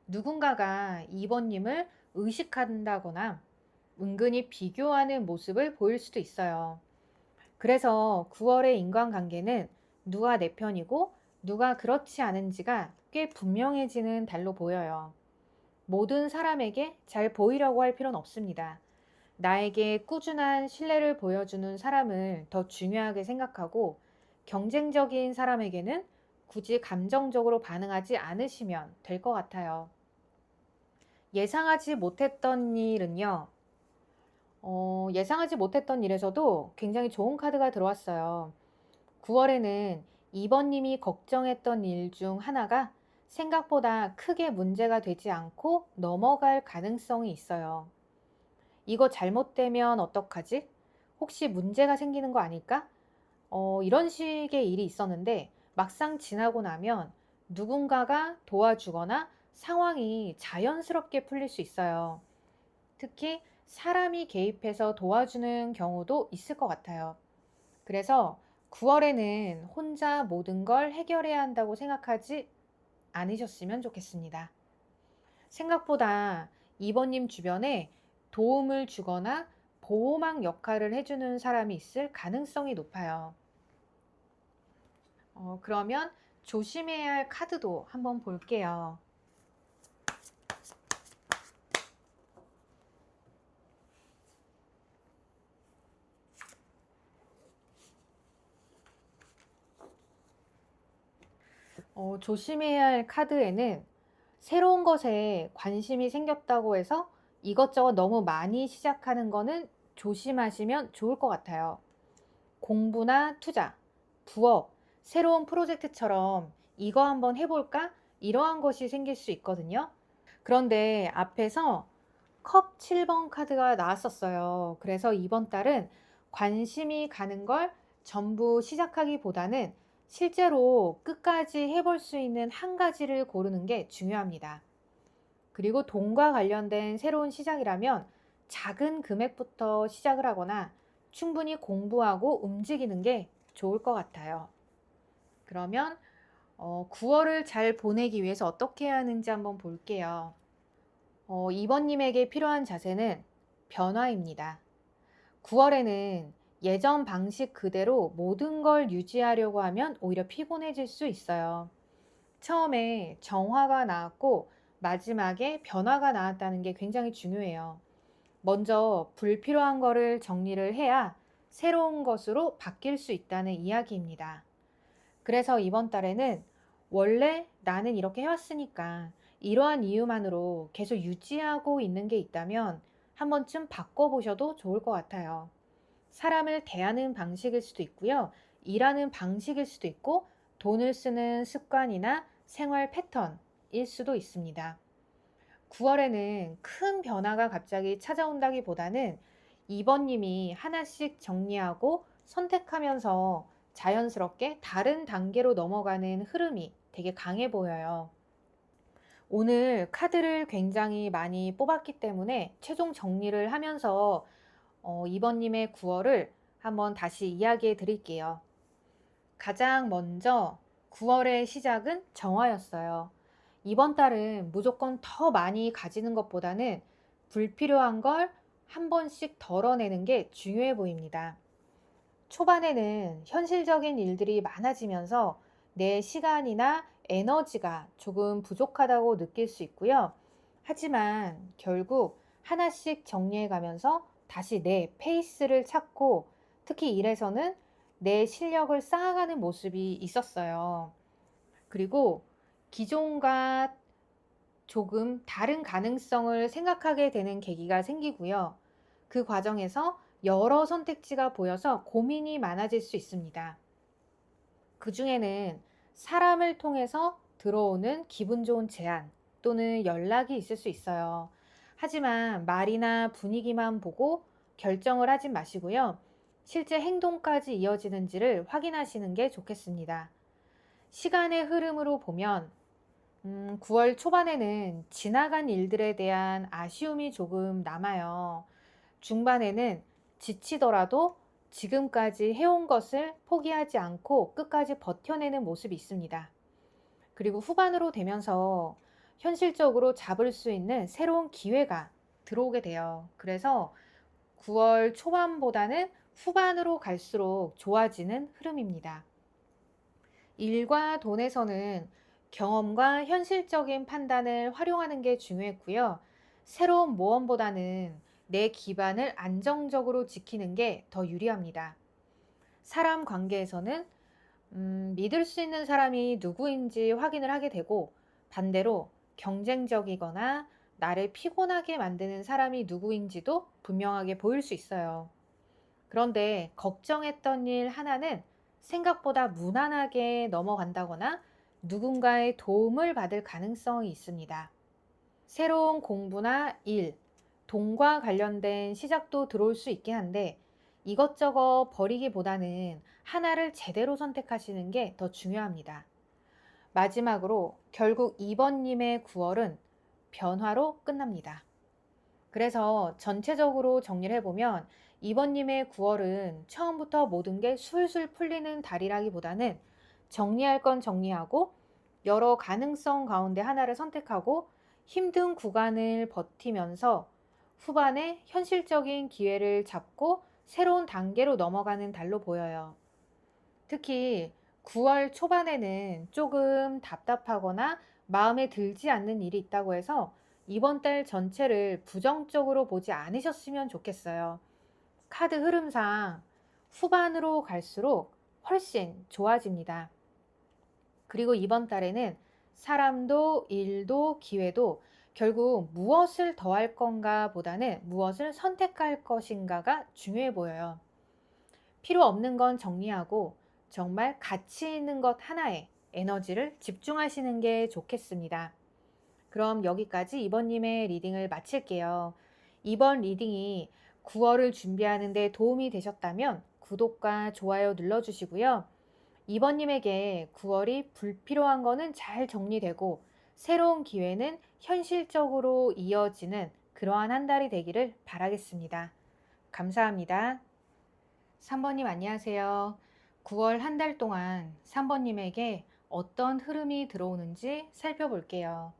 누군가가 2번님을 의식한다거나 은근히 비교하는 모습을 보일 수도 있어요. 그래서 9월의 인간관계는 누가 내 편이고 누가 그렇지 않은지가 꽤 분명해지는 달로 보여요. 모든 사람에게 잘 보이려고 할 필요는 없습니다. 나에게 꾸준한 신뢰를 보여주는 사람을 더 중요하게 생각하고 경쟁적인 사람에게는 굳이 감정적으로 반응하지 않으시면 될 것 같아요. 예상하지 못했던 일은요. 예상하지 못했던 일에서도 굉장히 좋은 카드가 들어왔어요. 9월에는 2번님이 걱정했던 일 중 하나가 생각보다 크게 문제가 되지 않고 넘어갈 가능성이 있어요. 이거 잘못되면 어떡하지? 혹시 문제가 생기는 거 아닐까? 이런 식의 일이 있었는데 막상 지나고 나면 누군가가 도와주거나 상황이 자연스럽게 풀릴 수 있어요. 특히 사람이 개입해서 도와주는 경우도 있을 것 같아요. 그래서 9월에는 혼자 모든 걸 해결해야 한다고 생각하지 않으셨으면 좋겠습니다. 생각보다 2번님 주변에 도움을 주거나 보호막 역할을 해주는 사람이 있을 가능성이 높아요. 그러면 조심해야 할 카드도 한번 볼게요. 조심해야 할 카드에는 새로운 것에 관심이 생겼다고 해서 이것저것 너무 많이 시작하는 거는 조심하시면 좋을 것 같아요. 공부나 투자, 부업, 새로운 프로젝트처럼 이거 한번 해볼까? 이러한 것이 생길 수 있거든요. 그런데 앞에서 컵 7번 카드가 나왔었어요. 그래서 이번 달은 관심이 가는 걸 전부 시작하기보다는 실제로 끝까지 해볼 수 있는 한 가지를 고르는 게 중요합니다. 그리고 돈과 관련된 새로운 시작이라면 작은 금액부터 시작을 하거나 충분히 공부하고 움직이는 게 좋을 것 같아요. 그러면 9월을 잘 보내기 위해서 어떻게 해야 하는지 한번 볼게요. 이번님에게 필요한 자세는 변화입니다. 9월에는 예전 방식 그대로 모든 걸 유지하려고 하면 오히려 피곤해질 수 있어요. 처음에 정화가 나왔고 마지막에 변화가 나왔다는 게 굉장히 중요해요. 먼저 불필요한 거를 정리를 해야 새로운 것으로 바뀔 수 있다는 이야기입니다. 그래서 이번 달에는 원래 나는 이렇게 해왔으니까 이러한 이유만으로 계속 유지하고 있는 게 있다면 한 번쯤 바꿔보셔도 좋을 것 같아요. 사람을 대하는 방식일 수도 있고요. 일하는 방식일 수도 있고 돈을 쓰는 습관이나 생활 패턴일 수도 있습니다. 9월에는 큰 변화가 갑자기 찾아온다기보다는 이번님이 하나씩 정리하고 선택하면서 자연스럽게 다른 단계로 넘어가는 흐름이 되게 강해 보여요. 오늘 카드를 굉장히 많이 뽑았기 때문에 최종 정리를 하면서 이번님의 9월을 한번 다시 이야기해 드릴게요. 가장 먼저 9월의 시작은 정화였어요. 이번 달은 무조건 더 많이 가지는 것보다는 불필요한 걸 한 번씩 덜어내는 게 중요해 보입니다. 초반에는 현실적인 일들이 많아지면서 내 시간이나 에너지가 조금 부족하다고 느낄 수 있고요. 하지만 결국 하나씩 정리해 가면서 다시 내 페이스를 찾고 특히 일에서는 내 실력을 쌓아가는 모습이 있었어요. 그리고 기존과 조금 다른 가능성을 생각하게 되는 계기가 생기고요. 그 과정에서 여러 선택지가 보여서 고민이 많아질 수 있습니다. 그 중에는 사람을 통해서 들어오는 기분 좋은 제안 또는 연락이 있을 수 있어요. 하지만 말이나 분위기만 보고 결정을 하지 마시고요. 실제 행동까지 이어지는지를 확인하시는 게 좋겠습니다. 시간의 흐름으로 보면 9월 초반에는 지나간 일들에 대한 아쉬움이 조금 남아요. 중반에는 지치더라도 지금까지 해온 것을 포기하지 않고 끝까지 버텨내는 모습이 있습니다. 그리고 후반으로 되면서 현실적으로 잡을 수 있는 새로운 기회가 들어오게 돼요. 그래서 9월 초반보다는 후반으로 갈수록 좋아지는 흐름입니다. 일과 돈에서는 경험과 현실적인 판단을 활용하는 게 중요했고요. 새로운 모험보다는 내 기반을 안정적으로 지키는 게 더 유리합니다. 사람 관계에서는 믿을 수 있는 사람이 누구인지 확인을 하게 되고 반대로 경쟁적이거나 나를 피곤하게 만드는 사람이 누구인지도 분명하게 보일 수 있어요. 그런데 걱정했던 일 하나는 생각보다 무난하게 넘어간다거나 누군가의 도움을 받을 가능성이 있습니다. 새로운 공부나 일, 돈과 관련된 시작도 들어올 수 있긴 한데 이것저것 버리기보다는 하나를 제대로 선택하시는 게 더 중요합니다. 마지막으로 결국 이번님의 9월은 변화로 끝납니다. 그래서 전체적으로 정리를 해보면 이번님의 9월은 처음부터 모든 게 술술 풀리는 달이라기보다는 정리할 건 정리하고 여러 가능성 가운데 하나를 선택하고 힘든 구간을 버티면서 후반에 현실적인 기회를 잡고 새로운 단계로 넘어가는 달로 보여요. 특히 9월 초반에는 조금 답답하거나 마음에 들지 않는 일이 있다고 해서 이번 달 전체를 부정적으로 보지 않으셨으면 좋겠어요. 카드 흐름상 후반으로 갈수록 훨씬 좋아집니다. 그리고 이번 달에는 사람도 일도 기회도 결국 무엇을 더할 건가 보다는 무엇을 선택할 것인가가 중요해 보여요. 필요 없는 건 정리하고 정말 가치 있는 것 하나에 에너지를 집중하시는 게 좋겠습니다. 그럼 여기까지 이번님의 리딩을 마칠게요. 이번 리딩이 9월을 준비하는 데 도움이 되셨다면 구독과 좋아요 눌러주시고요. 이번님에게 9월이 불필요한 거는 잘 정리되고 새로운 기회는 현실적으로 이어지는 그러한 한 달이 되기를 바라겠습니다. 감사합니다. 3번님 안녕하세요. 9월 한 달 동안 3번님에게 어떤 흐름이 들어오는지 살펴볼게요.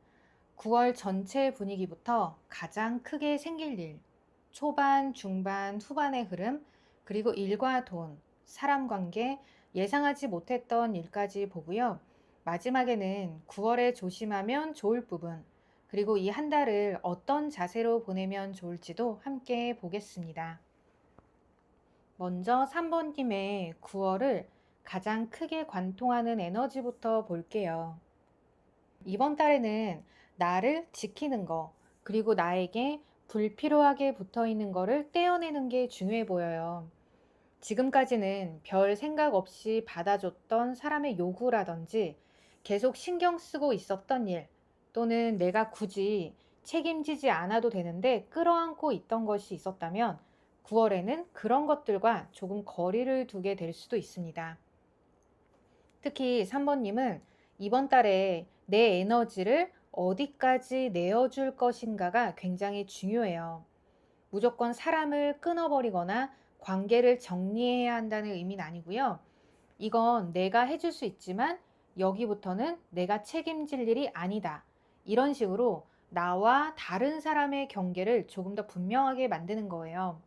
9월 전체 분위기부터 가장 크게 생길 일, 초반, 중반, 후반의 흐름, 그리고 일과 돈, 사람 관계, 예상하지 못했던 일까지 보고요. 마지막에는 9월에 조심하면 좋을 부분, 그리고 이 한 달을 어떤 자세로 보내면 좋을지도 함께 보겠습니다. 먼저 3번님의 9월을 가장 크게 관통하는 에너지부터 볼게요. 이번 달에는 나를 지키는 거, 그리고 나에게 불필요하게 붙어 있는 거를 떼어내는 게 중요해 보여요. 지금까지는 별 생각 없이 받아줬던 사람의 요구라든지 계속 신경 쓰고 있었던 일, 또는 내가 굳이 책임지지 않아도 되는데 끌어안고 있던 것이 있었다면 9월에는 그런 것들과 조금 거리를 두게 될 수도 있습니다. 특히 3번님은 이번 달에 내 에너지를 어디까지 내어줄 것인가가 굉장히 중요해요. 무조건 사람을 끊어버리거나 관계를 정리해야 한다는 의미는 아니고요. 이건 내가 해줄 수 있지만 여기부터는 내가 책임질 일이 아니다. 이런 식으로 나와 다른 사람의 경계를 조금 더 분명하게 만드는 거예요.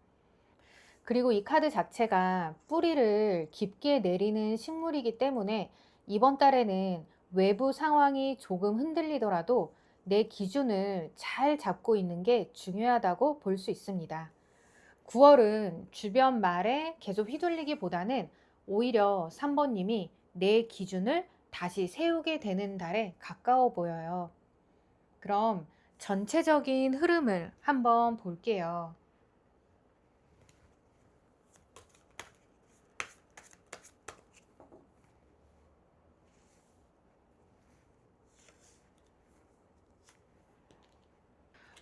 그리고 이 카드 자체가 뿌리를 깊게 내리는 식물이기 때문에 이번 달에는 외부 상황이 조금 흔들리더라도 내 기준을 잘 잡고 있는 게 중요하다고 볼 수 있습니다. 9월은 주변 말에 계속 휘둘리기보다는 오히려 3번님이 내 기준을 다시 세우게 되는 달에 가까워 보여요. 그럼 전체적인 흐름을 한번 볼게요.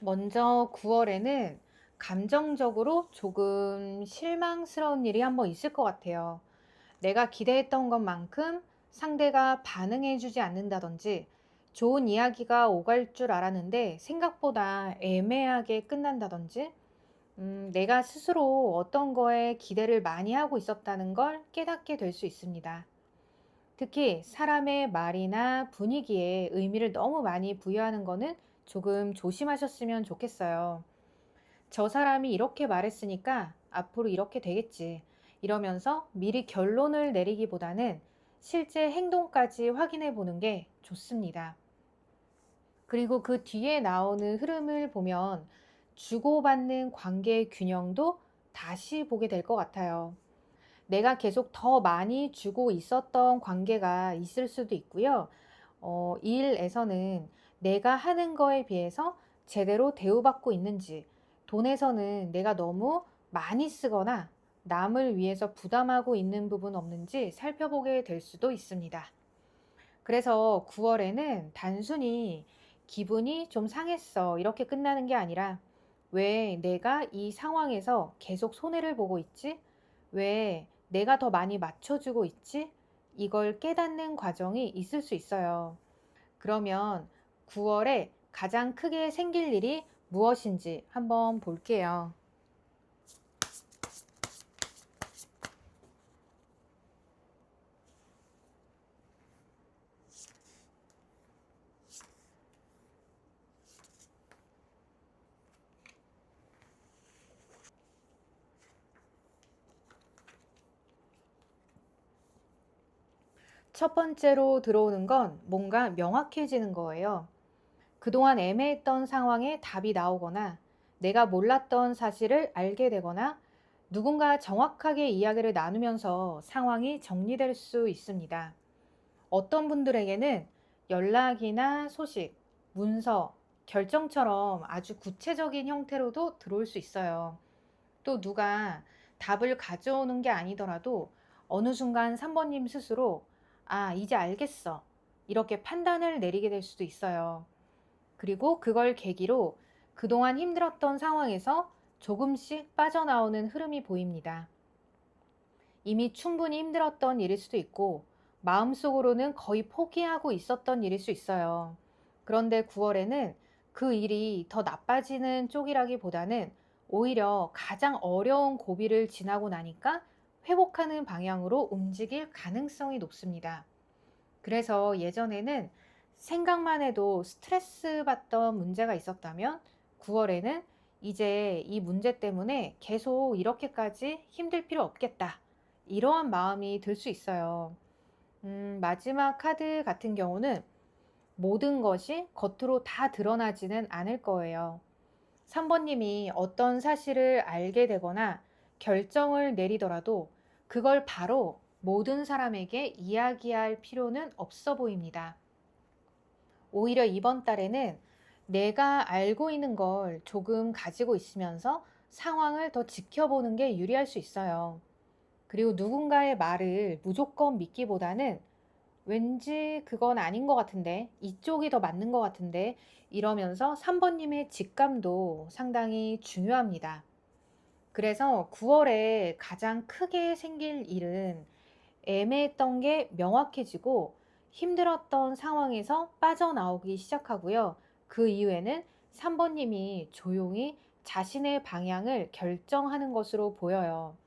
먼저 9월에는 감정적으로 조금 실망스러운 일이 한번 있을 것 같아요. 내가 기대했던 것만큼 상대가 반응해주지 않는다든지 좋은 이야기가 오갈 줄 알았는데 생각보다 애매하게 끝난다든지 내가 스스로 어떤 거에 기대를 많이 하고 있었다는 걸 깨닫게 될 수 있습니다. 특히 사람의 말이나 분위기에 의미를 너무 많이 부여하는 거는 조금 조심하셨으면 좋겠어요. 저 사람이 이렇게 말했으니까 앞으로 이렇게 되겠지. 이러면서 미리 결론을 내리기보다는 실제 행동까지 확인해 보는 게 좋습니다. 그리고 그 뒤에 나오는 흐름을 보면 주고받는 관계의 균형도 다시 보게 될 것 같아요. 내가 계속 더 많이 주고 있었던 관계가 있을 수도 있고요. 일에서는 내가 하는 거에 비해서 제대로 대우받고 있는지, 돈에서는 내가 너무 많이 쓰거나 남을 위해서 부담하고 있는 부분 없는지 살펴보게 될 수도 있습니다. 그래서 9월에는 단순히 기분이 좀 상했어 이렇게 끝나는 게 아니라 왜 내가 이 상황에서 계속 손해를 보고 있지? 왜 내가 더 많이 맞춰주고 있지? 이걸 깨닫는 과정이 있을 수 있어요. 그러면 9월에 가장 크게 생길 일이 무엇인지 한번 볼게요. 첫 번째로 들어오는 건 뭔가 명확해지는 거예요. 그동안 애매했던 상황에 답이 나오거나 내가 몰랐던 사실을 알게 되거나 누군가 정확하게 이야기를 나누면서 상황이 정리될 수 있습니다. 어떤 분들에게는 연락이나 소식, 문서, 결정처럼 아주 구체적인 형태로도 들어올 수 있어요. 또 누가 답을 가져오는 게 아니더라도 어느 순간 3번님 스스로 아, 이제 알겠어. 이렇게 판단을 내리게 될 수도 있어요. 그리고 그걸 계기로 그동안 힘들었던 상황에서 조금씩 빠져나오는 흐름이 보입니다. 이미 충분히 힘들었던 일일 수도 있고, 마음속으로는 거의 포기하고 있었던 일일 수 있어요. 그런데 9월에는 그 일이 더 나빠지는 쪽이라기보다는 오히려 가장 어려운 고비를 지나고 나니까 회복하는 방향으로 움직일 가능성이 높습니다. 그래서 예전에는 생각만 해도 스트레스 받던 문제가 있었다면 9월에는 이제 이 문제 때문에 계속 이렇게까지 힘들 필요 없겠다. 이러한 마음이 들 수 있어요. 마지막 카드 같은 경우는 모든 것이 겉으로 다 드러나지는 않을 거예요. 3번님이 어떤 사실을 알게 되거나 결정을 내리더라도 그걸 바로 모든 사람에게 이야기할 필요는 없어 보입니다. 오히려 이번 달에는 내가 알고 있는 걸 조금 가지고 있으면서 상황을 더 지켜보는 게 유리할 수 있어요. 그리고 누군가의 말을 무조건 믿기보다는 왠지 그건 아닌 것 같은데, 이쪽이 더 맞는 것 같은데, 이러면서 3번님의 직감도 상당히 중요합니다. 그래서 9월에 가장 크게 생길 일은 애매했던 게 명확해지고 힘들었던 상황에서 빠져나오기 시작하고요. 그 이후에는 3번님이 조용히 자신의 방향을 결정하는 것으로 보여요.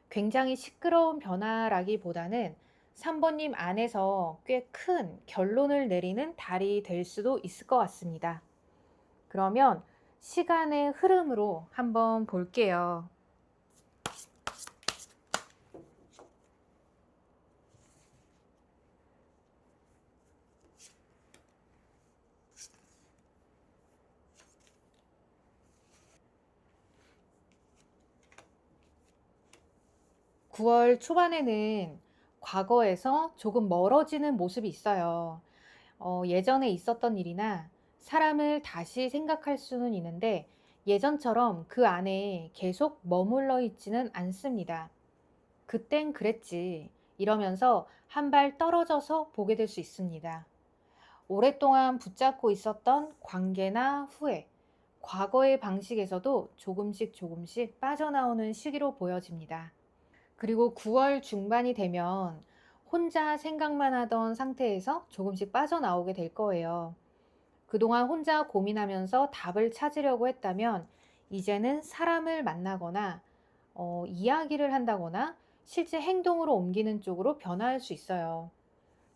굉장히 시끄러운 변화라기보다는 3번님 안에서 꽤 큰 결론을 내리는 달이 될 수도 있을 것 같습니다. 그러면 시간의 흐름으로 한번 볼게요. 9월 초반에는 과거에서 조금 멀어지는 모습이 있어요. 예전에 있었던 일이나 사람을 다시 생각할 수는 있는데 예전처럼 그 안에 계속 머물러 있지는 않습니다. 그땐 그랬지. 이러면서 한 발 떨어져서 보게 될 수 있습니다. 오랫동안 붙잡고 있었던 관계나 후회, 과거의 방식에서도 조금씩 빠져나오는 시기로 보여집니다. 그리고 9월 중반이 되면 혼자 생각만 하던 상태에서 조금씩 빠져나오게 될 거예요. 그동안 혼자 고민하면서 답을 찾으려고 했다면 이제는 사람을 만나거나 이야기를 한다거나 실제 행동으로 옮기는 쪽으로 변화할 수 있어요.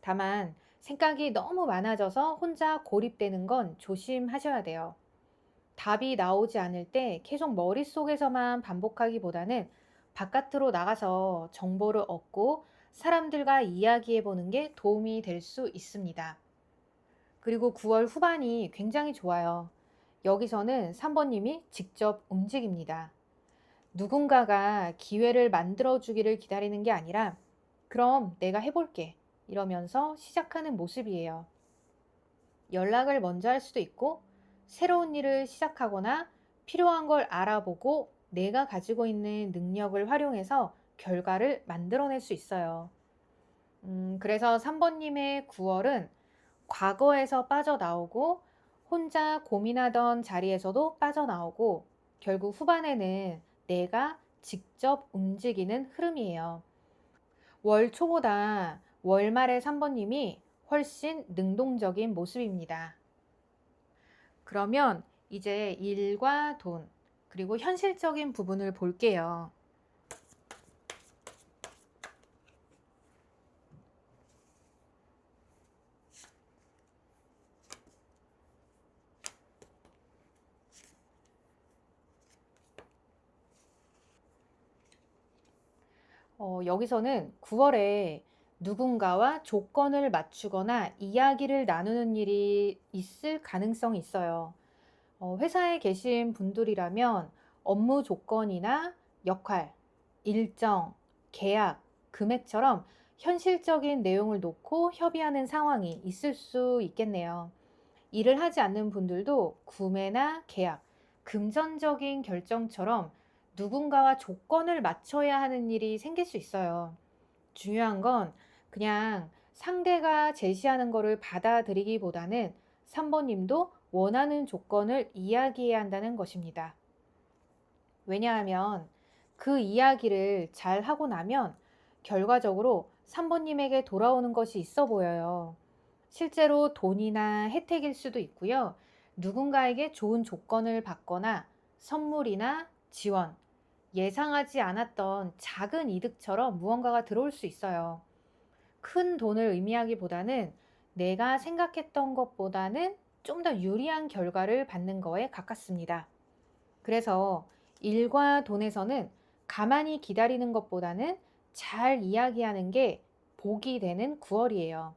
다만 생각이 너무 많아져서 혼자 고립되는 건 조심하셔야 돼요. 답이 나오지 않을 때 계속 머릿속에서만 반복하기보다는 바깥으로 나가서 정보를 얻고 사람들과 이야기해 보는 게 도움이 될 수 있습니다. 그리고 9월 후반이 굉장히 좋아요. 여기서는 3번님이 직접 움직입니다. 누군가가 기회를 만들어 주기를 기다리는 게 아니라 그럼 내가 해볼게 이러면서 시작하는 모습이에요. 연락을 먼저 할 수도 있고 새로운 일을 시작하거나 필요한 걸 알아보고 내가 가지고 있는 능력을 활용해서 결과를 만들어낼 수 있어요. 그래서 3번님의 9월은 과거에서 빠져나오고 혼자 고민하던 자리에서도 빠져나오고 결국 후반에는 내가 직접 움직이는 흐름이에요. 월 초보다 월말의 3번님이 훨씬 능동적인 모습입니다. 그러면 이제 일과 돈, 그리고 현실적인 부분을 볼게요. 여기서는 9월에 누군가와 조건을 맞추거나 이야기를 나누는 일이 있을 가능성이 있어요. 회사에 계신 분들이라면 업무 조건이나 역할, 일정, 계약, 금액처럼 현실적인 내용을 놓고 협의하는 상황이 있을 수 있겠네요. 일을 하지 않는 분들도 구매나 계약, 금전적인 결정처럼 누군가와 조건을 맞춰야 하는 일이 생길 수 있어요. 중요한 건 그냥 상대가 제시하는 거를 받아들이기보다는 3번님도 원하는 조건을 이야기해야 한다는 것입니다. 왜냐하면 그 이야기를 잘 하고 나면 결과적으로 3번님에게 돌아오는 것이 있어 보여요. 실제로 돈이나 혜택일 수도 있고요. 누군가에게 좋은 조건을 받거나 선물이나 지원, 예상하지 않았던 작은 이득처럼 무언가가 들어올 수 있어요. 큰 돈을 의미하기보다는 내가 생각했던 것보다는 좀 더 유리한 결과를 받는 거에 가깝습니다. 그래서 일과 돈에서는 가만히 기다리는 것보다는 잘 이야기하는 게 복이 되는 9월이에요.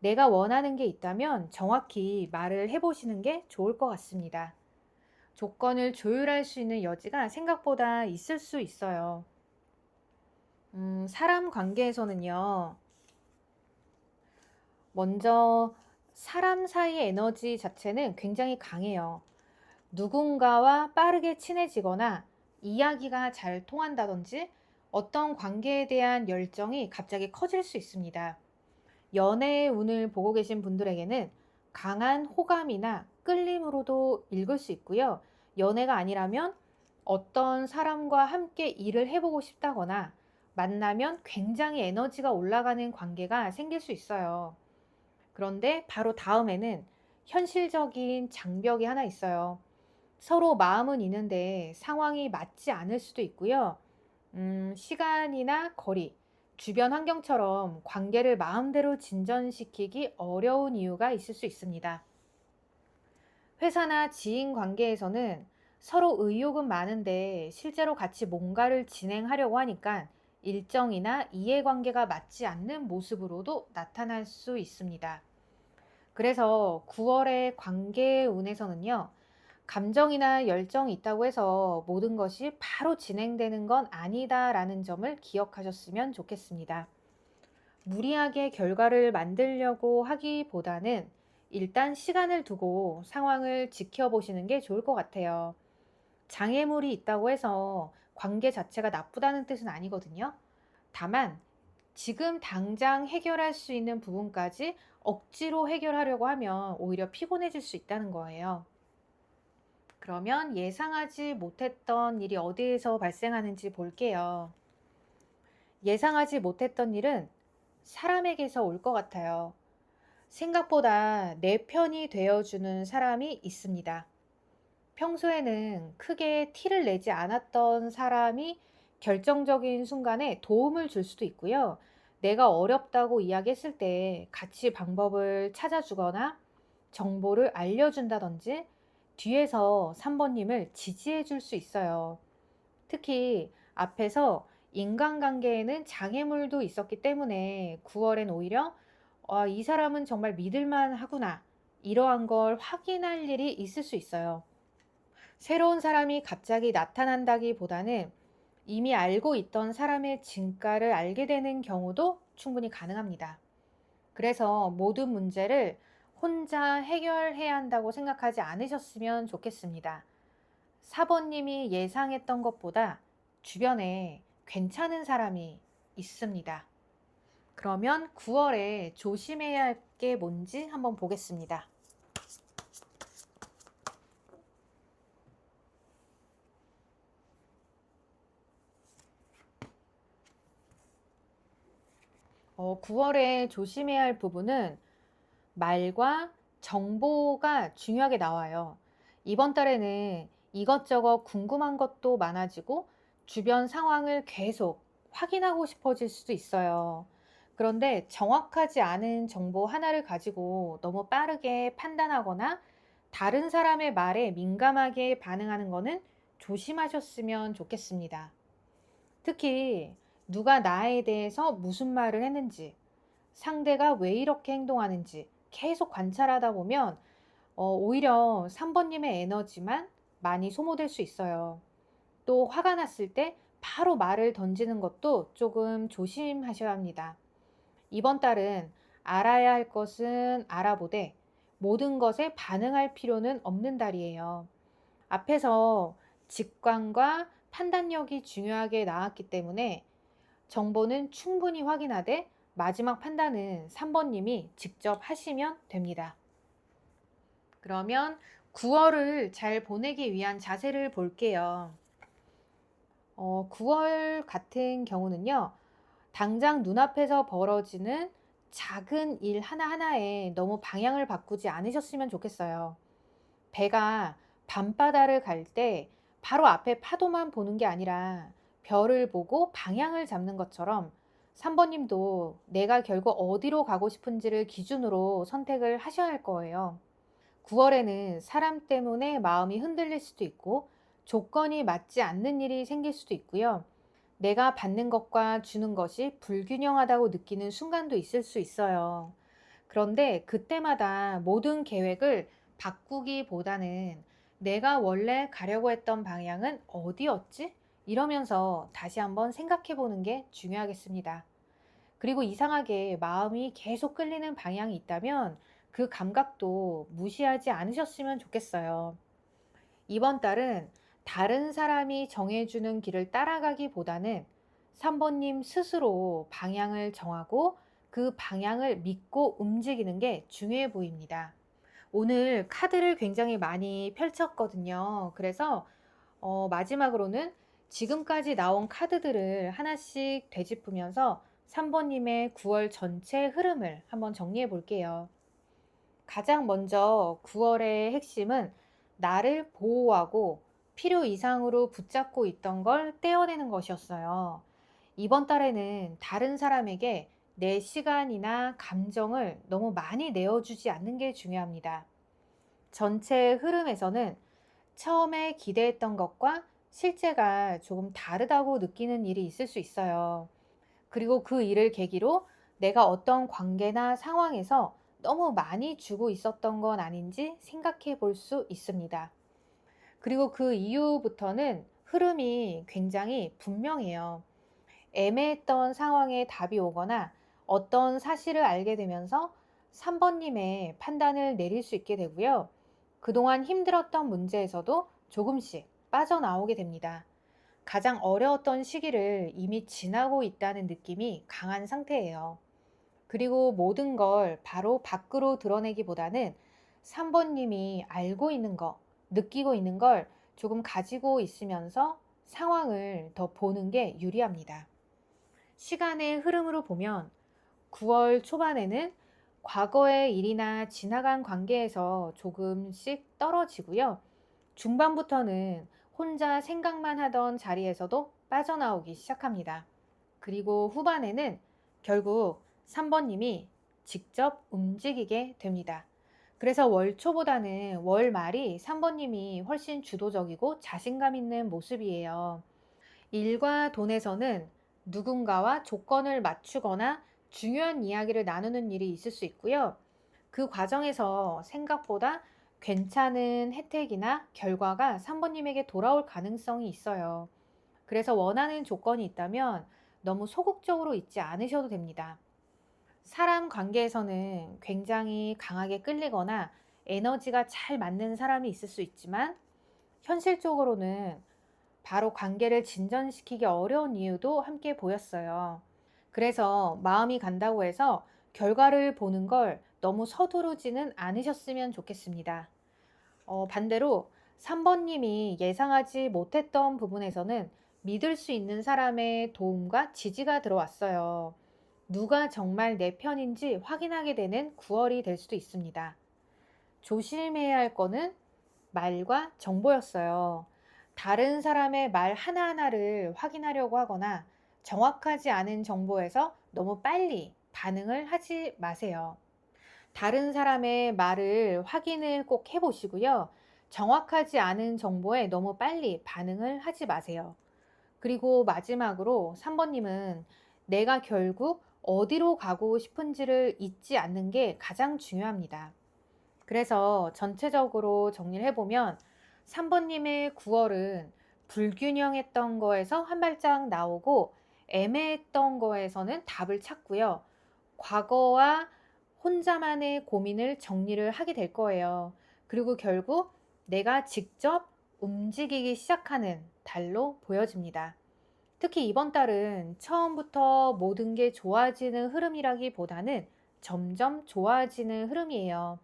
내가 원하는 게 있다면 정확히 말을 해보시는 게 좋을 것 같습니다. 조건을 조율할 수 있는 여지가 생각보다 있을 수 있어요. 사람 관계에서는요, 먼저 사람 사이의 에너지 자체는 굉장히 강해요. 누군가와 빠르게 친해지거나 이야기가 잘 통한다든지 어떤 관계에 대한 열정이 갑자기 커질 수 있습니다. 연애의 운을 보고 계신 분들에게는 강한 호감이나 끌림으로도 읽을 수 있고요. 연애가 아니라면 어떤 사람과 함께 일을 해보고 싶다거나 만나면 굉장히 에너지가 올라가는 관계가 생길 수 있어요. 그런데 바로 다음에는 현실적인 장벽이 하나 있어요. 서로 마음은 있는데 상황이 맞지 않을 수도 있고요. 시간이나 거리, 주변 환경처럼 관계를 마음대로 진전시키기 어려운 이유가 있을 수 있습니다. 회사나 지인 관계에서는 서로 의욕은 많은데 실제로 같이 뭔가를 진행하려고 하니까 일정이나 이해관계가 맞지 않는 모습으로도 나타날 수 있습니다. 그래서 9월의 관계의 운에서는요, 감정이나 열정이 있다고 해서 모든 것이 바로 진행되는 건 아니다라는 점을 기억하셨으면 좋겠습니다. 무리하게 결과를 만들려고 하기보다는 일단 시간을 두고 상황을 지켜보시는 게 좋을 것 같아요. 장애물이 있다고 해서 관계 자체가 나쁘다는 뜻은 아니거든요. 다만 지금 당장 해결할 수 있는 부분까지 억지로 해결하려고 하면 오히려 피곤해질 수 있다는 거예요. 그러면 예상하지 못했던 일이 어디에서 발생하는지 볼게요. 예상하지 못했던 일은 사람에게서 올 것 같아요. 생각보다 내 편이 되어주는 사람이 있습니다. 평소에는 크게 티를 내지 않았던 사람이 결정적인 순간에 도움을 줄 수도 있고요. 내가 어렵다고 이야기했을 때 같이 방법을 찾아주거나 정보를 알려준다든지 뒤에서 3번님을 지지해 줄 수 있어요. 특히 앞에서 인간관계에는 장애물도 있었기 때문에 9월엔 오히려 이 사람은 정말 믿을만 하구나. 이러한 걸 확인할 일이 있을 수 있어요. 새로운 사람이 갑자기 나타난다기보다는 이미 알고 있던 사람의 진가를 알게 되는 경우도 충분히 가능합니다. 그래서 모든 문제를 혼자 해결해야 한다고 생각하지 않으셨으면 좋겠습니다. 4번님이 예상했던 것보다 주변에 괜찮은 사람이 있습니다. 그러면 9월에 조심해야 할 게 뭔지 한번 보겠습니다. 9월에 조심해야 할 부분은 말과 정보가 중요하게 나와요. 이번 달에는 이것저것 궁금한 것도 많아지고 주변 상황을 계속 확인하고 싶어질 수도 있어요. 그런데 정확하지 않은 정보 하나를 가지고 너무 빠르게 판단하거나 다른 사람의 말에 민감하게 반응하는 것은 조심하셨으면 좋겠습니다. 특히 누가 나에 대해서 무슨 말을 했는지, 상대가 왜 이렇게 행동하는지 계속 관찰하다 보면 오히려 3번님의 에너지만 많이 소모될 수 있어요. 또 화가 났을 때 바로 말을 던지는 것도 조금 조심하셔야 합니다. 이번 달은 알아야 할 것은 알아보되 모든 것에 반응할 필요는 없는 달이에요. 앞에서 직관과 판단력이 중요하게 나왔기 때문에 정보는 충분히 확인하되 마지막 판단은 3번님이 직접 하시면 됩니다. 그러면 9월을 잘 보내기 위한 자세를 볼게요. 9월 같은 경우는요, 당장 눈앞에서 벌어지는 작은 일 하나하나에 너무 방향을 바꾸지 않으셨으면 좋겠어요. 배가 밤바다를 갈 때 바로 앞에 파도만 보는 게 아니라 별을 보고 방향을 잡는 것처럼 3번님도 내가 결국 어디로 가고 싶은지를 기준으로 선택을 하셔야 할 거예요. 9월에는 사람 때문에 마음이 흔들릴 수도 있고 조건이 맞지 않는 일이 생길 수도 있고요. 내가 받는 것과 주는 것이 불균형하다고 느끼는 순간도 있을 수 있어요. 그런데 그때마다 모든 계획을 바꾸기보다는 내가 원래 가려고 했던 방향은 어디였지? 이러면서 다시 한번 생각해 보는 게 중요하겠습니다. 그리고 이상하게 마음이 계속 끌리는 방향이 있다면 그 감각도 무시하지 않으셨으면 좋겠어요. 이번 달은 다른 사람이 정해주는 길을 따라가기보다는 3번님 스스로 방향을 정하고 그 방향을 믿고 움직이는 게 중요해 보입니다. 오늘 카드를 굉장히 많이 펼쳤거든요. 그래서 마지막으로는 지금까지 나온 카드들을 하나씩 되짚으면서 3번님의 9월 전체 흐름을 한번 정리해 볼게요. 가장 먼저 9월의 핵심은 나를 보호하고 필요 이상으로 붙잡고 있던 걸 떼어내는 것이었어요. 이번 달에는 다른 사람에게 내 시간이나 감정을 너무 많이 내어주지 않는 게 중요합니다. 전체 흐름에서는 처음에 기대했던 것과 실제가 조금 다르다고 느끼는 일이 있을 수 있어요. 그리고 그 일을 계기로 내가 어떤 관계나 상황에서 너무 많이 주고 있었던 건 아닌지 생각해 볼 수 있습니다. 그리고 그 이후부터는 흐름이 굉장히 분명해요. 애매했던 상황에 답이 오거나 어떤 사실을 알게 되면서 3번님의 판단을 내릴 수 있게 되고요. 그동안 힘들었던 문제에서도 조금씩 빠져나오게 됩니다. 가장 어려웠던 시기를 이미 지나고 있다는 느낌이 강한 상태예요. 그리고 모든 걸 바로 밖으로 드러내기보다는 3번님이 알고 있는 거, 느끼고 있는 걸 조금 가지고 있으면서 상황을 더 보는 게 유리합니다. 시간의 흐름으로 보면 9월 초반에는 과거의 일이나 지나간 관계에서 조금씩 떨어지고요. 중반부터는 혼자 생각만 하던 자리에서도 빠져나오기 시작합니다. 그리고 후반에는 결국 3번님이 직접 움직이게 됩니다. 그래서 월 초보다는 월 말이 3번님이 훨씬 주도적이고 자신감 있는 모습이에요. 일과 돈에서는 누군가와 조건을 맞추거나 중요한 이야기를 나누는 일이 있을 수 있고요. 그 과정에서 생각보다 괜찮은 혜택이나 결과가 3번님에게 돌아올 가능성이 있어요. 그래서 원하는 조건이 있다면 너무 소극적으로 있지 않으셔도 됩니다. 사람 관계에서는 굉장히 강하게 끌리거나 에너지가 잘 맞는 사람이 있을 수 있지만 현실적으로는 바로 관계를 진전시키기 어려운 이유도 함께 보였어요. 그래서 마음이 간다고 해서 결과를 보는 걸 너무 서두르지는 않으셨으면 좋겠습니다. 반대로 3번님이 예상하지 못했던 부분에서는 믿을 수 있는 사람의 도움과 지지가 들어왔어요. 누가 정말 내 편인지 확인하게 되는 9월이 될 수도 있습니다. 조심해야 할 거는 말과 정보였어요. 다른 사람의 말 하나하나를 확인하려고 하거나 정확하지 않은 정보에서 너무 빨리 반응을 하지 마세요. 다른 사람의 말을 확인을 꼭 해보시고요. 정확하지 않은 정보에 너무 빨리 반응을 하지 마세요. 그리고 마지막으로 3번님은 내가 결국 어디로 가고 싶은지를 잊지 않는 게 가장 중요합니다. 그래서 전체적으로 정리를 해보면 3번님의 9월은 불균형했던 거에서 한 발짝 나오고 애매했던 거에서는 답을 찾고요. 과거와 혼자만의 고민을 정리를 하게 될 거예요. 그리고 결국 내가 직접 움직이기 시작하는 달로 보여집니다. 특히 이번 달은 처음부터 모든 게 좋아지는 흐름이라기보다는 점점 좋아지는 흐름이에요.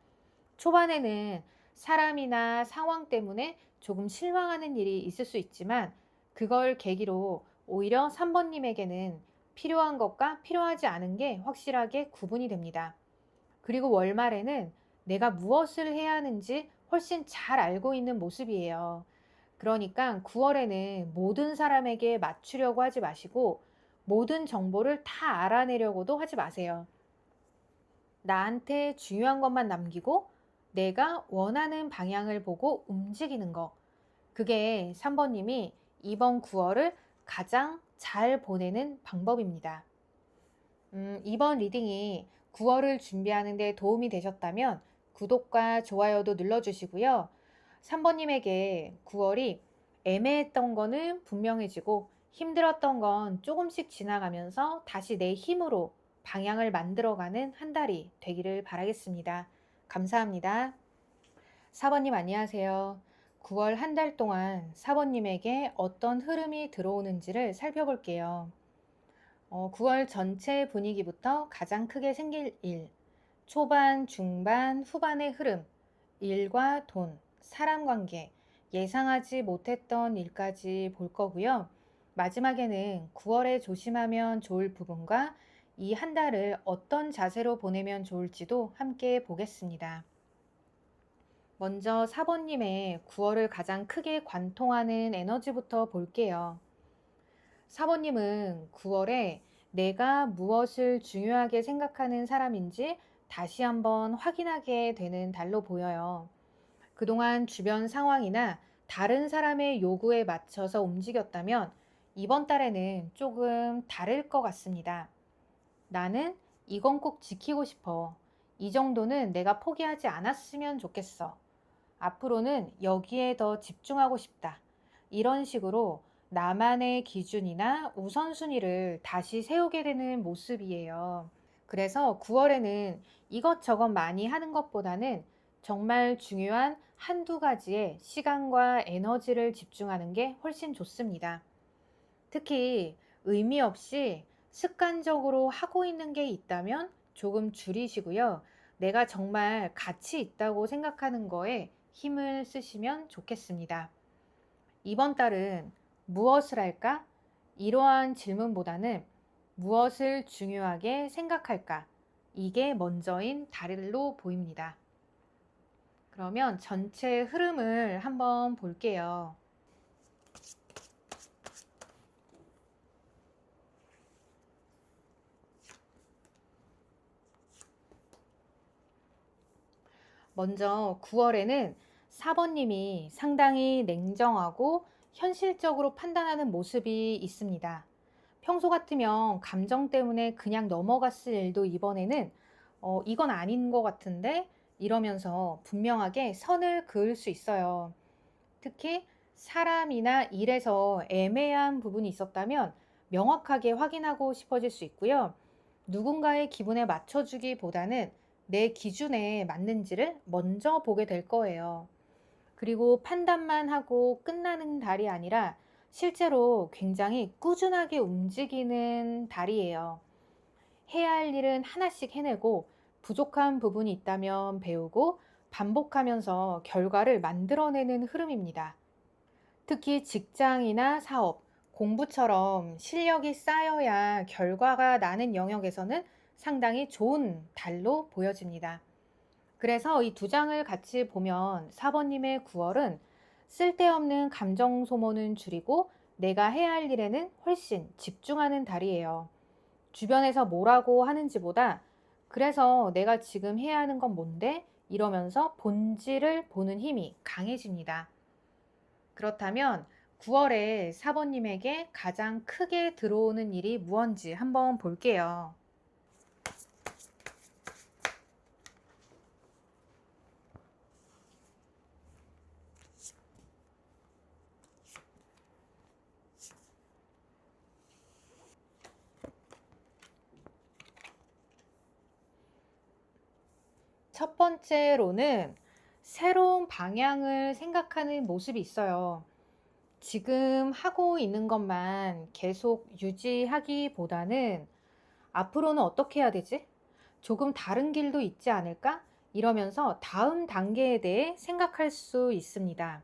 초반에는 사람이나 상황 때문에 조금 실망하는 일이 있을 수 있지만 그걸 계기로 오히려 3번님에게는 필요한 것과 필요하지 않은 게 확실하게 구분이 됩니다. 그리고 월말에는 내가 무엇을 해야 하는지 훨씬 잘 알고 있는 모습이에요. 그러니까 9월에는 모든 사람에게 맞추려고 하지 마시고 모든 정보를 다 알아내려고도 하지 마세요. 나한테 중요한 것만 남기고 내가 원하는 방향을 보고 움직이는 거. 그게 3번님이 이번 9월을 가장 잘 보내는 방법입니다. 이번 리딩이 9월을 준비하는 데 도움이 되셨다면 구독과 좋아요도 눌러주시고요. 3번님에게 9월이 애매했던 거는 분명해지고 힘들었던 건 조금씩 지나가면서 다시 내 힘으로 방향을 만들어가는 한 달이 되기를 바라겠습니다. 감사합니다. 4번님 안녕하세요. 9월 한 달 동안 4번님에게 어떤 흐름이 들어오는지를 살펴볼게요. 9월 전체 분위기부터 가장 크게 생길 일, 초반, 중반, 후반의 흐름, 일과 돈, 사람 관계, 예상하지 못했던 일까지 볼 거고요. 마지막에는 9월에 조심하면 좋을 부분과 이 한 달을 어떤 자세로 보내면 좋을지도 함께 보겠습니다. 먼저 4번님의 9월을 가장 크게 관통하는 에너지부터 볼게요. 4번님은 9월에 내가 무엇을 중요하게 생각하는 사람인지 다시 한번 확인하게 되는 달로 보여요. 그동안 주변 상황이나 다른 사람의 요구에 맞춰서 움직였다면 이번 달에는 조금 다를 것 같습니다. 나는 이건 꼭 지키고 싶어. 이 정도는 내가 포기하지 않았으면 좋겠어. 앞으로는 여기에 더 집중하고 싶다. 이런 식으로 나만의 기준이나 우선순위를 다시 세우게 되는 모습이에요. 그래서 9월에는 이것저것 많이 하는 것보다는 정말 중요한 한두 가지에 시간과 에너지를 집중하는 게 훨씬 좋습니다. 특히 의미 없이 습관적으로 하고 있는 게 있다면 조금 줄이시고요. 내가 정말 가치 있다고 생각하는 거에 힘을 쓰시면 좋겠습니다. 이번 달은 무엇을 할까? 이러한 질문보다는 무엇을 중요하게 생각할까? 이게 먼저인 달로 보입니다. 그러면 전체 흐름을 한번 볼게요. 먼저 9월에는 4번님이 상당히 냉정하고 현실적으로 판단하는 모습이 있습니다. 평소 같으면 감정 때문에 그냥 넘어갔을 일도 이번에는 이건 아닌 것 같은데 이러면서 분명하게 선을 그을 수 있어요. 특히 사람이나 일에서 애매한 부분이 있었다면 명확하게 확인하고 싶어질 수 있고요. 누군가의 기분에 맞춰주기보다는 내 기준에 맞는지를 먼저 보게 될 거예요. 그리고 판단만 하고 끝나는 달이 아니라 실제로 굉장히 꾸준하게 움직이는 달이에요. 해야 할 일은 하나씩 해내고 부족한 부분이 있다면 배우고 반복하면서 결과를 만들어내는 흐름입니다. 특히 직장이나 사업, 공부처럼 실력이 쌓여야 결과가 나는 영역에서는 상당히 좋은 달로 보여집니다. 그래서 이 두 장을 같이 보면 4번님의 9월은 쓸데없는 감정 소모는 줄이고 내가 해야 할 일에는 훨씬 집중하는 달이에요. 주변에서 뭐라고 하는지보다 그래서 내가 지금 해야 하는 건 뭔데? 이러면서 본질을 보는 힘이 강해집니다. 그렇다면 9월에 4번님에게 가장 크게 들어오는 일이 무언지 한번 볼게요. 첫 번째로는 새로운 방향을 생각하는 모습이 있어요. 지금 하고 있는 것만 계속 유지하기보다는 앞으로는 어떻게 해야 되지? 조금 다른 길도 있지 않을까? 이러면서 다음 단계에 대해 생각할 수 있습니다.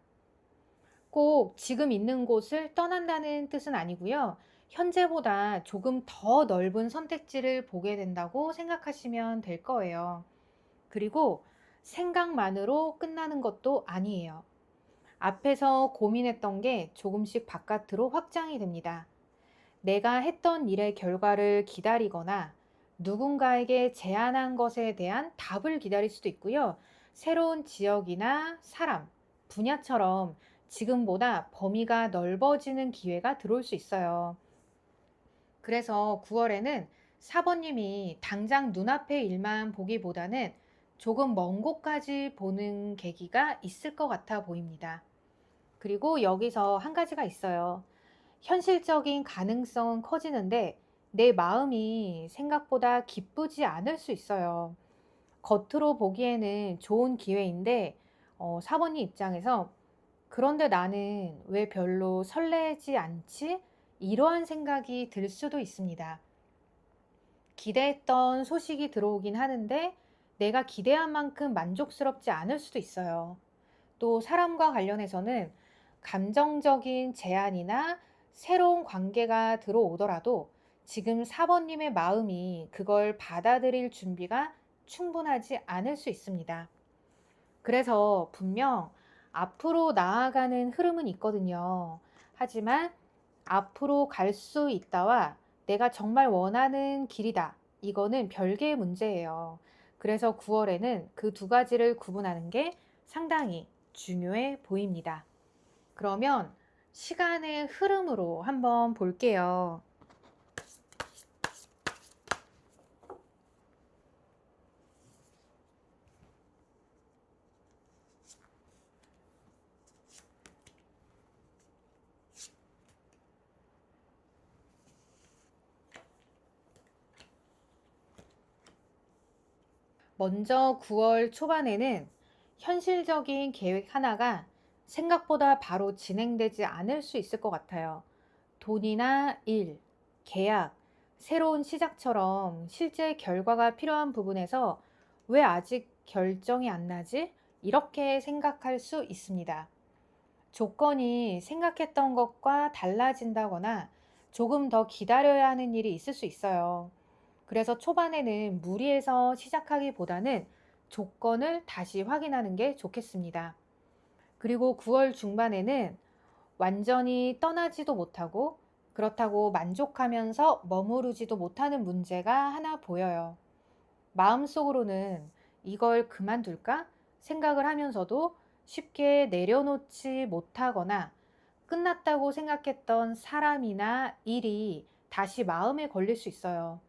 꼭 지금 있는 곳을 떠난다는 뜻은 아니고요. 현재보다 조금 더 넓은 선택지를 보게 된다고 생각하시면 될 거예요. 그리고 생각만으로 끝나는 것도 아니에요. 앞에서 고민했던 게 조금씩 바깥으로 확장이 됩니다. 내가 했던 일의 결과를 기다리거나 누군가에게 제안한 것에 대한 답을 기다릴 수도 있고요. 새로운 지역이나 사람, 분야처럼 지금보다 범위가 넓어지는 기회가 들어올 수 있어요. 그래서 9월에는 사번님이 당장 눈앞의 일만 보기보다는 조금 먼 곳까지 보는 계기가 있을 것 같아 보입니다. 그리고 여기서 한 가지가 있어요. 현실적인 가능성은 커지는데 내 마음이 생각보다 기쁘지 않을 수 있어요. 겉으로 보기에는 좋은 기회인데 사번님 입장에서 그런데 나는 왜 별로 설레지 않지? 이러한 생각이 들 수도 있습니다. 기대했던 소식이 들어오긴 하는데 내가 기대한 만큼 만족스럽지 않을 수도 있어요. 또 사람과 관련해서는 감정적인 제안이나 새로운 관계가 들어오더라도 지금 사번님의 마음이 그걸 받아들일 준비가 충분하지 않을 수 있습니다. 그래서 분명 앞으로 나아가는 흐름은 있거든요. 하지만 앞으로 갈 수 있다와 내가 정말 원하는 길이다. 이거는 별개의 문제예요. 그래서 9월에는 그 두 가지를 구분하는 게 상당히 중요해 보입니다. 그러면 시간의 흐름으로 한번 볼게요. 먼저 9월 초반에는 현실적인 계획 하나가 생각보다 바로 진행되지 않을 수 있을 것 같아요. 돈이나 일, 계약, 새로운 시작처럼 실제 결과가 필요한 부분에서 왜 아직 결정이 안 나지? 이렇게 생각할 수 있습니다. 조건이 생각했던 것과 달라진다거나 조금 더 기다려야 하는 일이 있을 수 있어요. 그래서 초반에는 무리해서 시작하기보다는 조건을 다시 확인하는 게 좋겠습니다. 그리고 9월 중반에는 완전히 떠나지도 못하고 그렇다고 만족하면서 머무르지도 못하는 문제가 하나 보여요. 마음속으로는 이걸 그만둘까 생각을 하면서도 쉽게 내려놓지 못하거나 끝났다고 생각했던 사람이나 일이 다시 마음에 걸릴 수 있어요.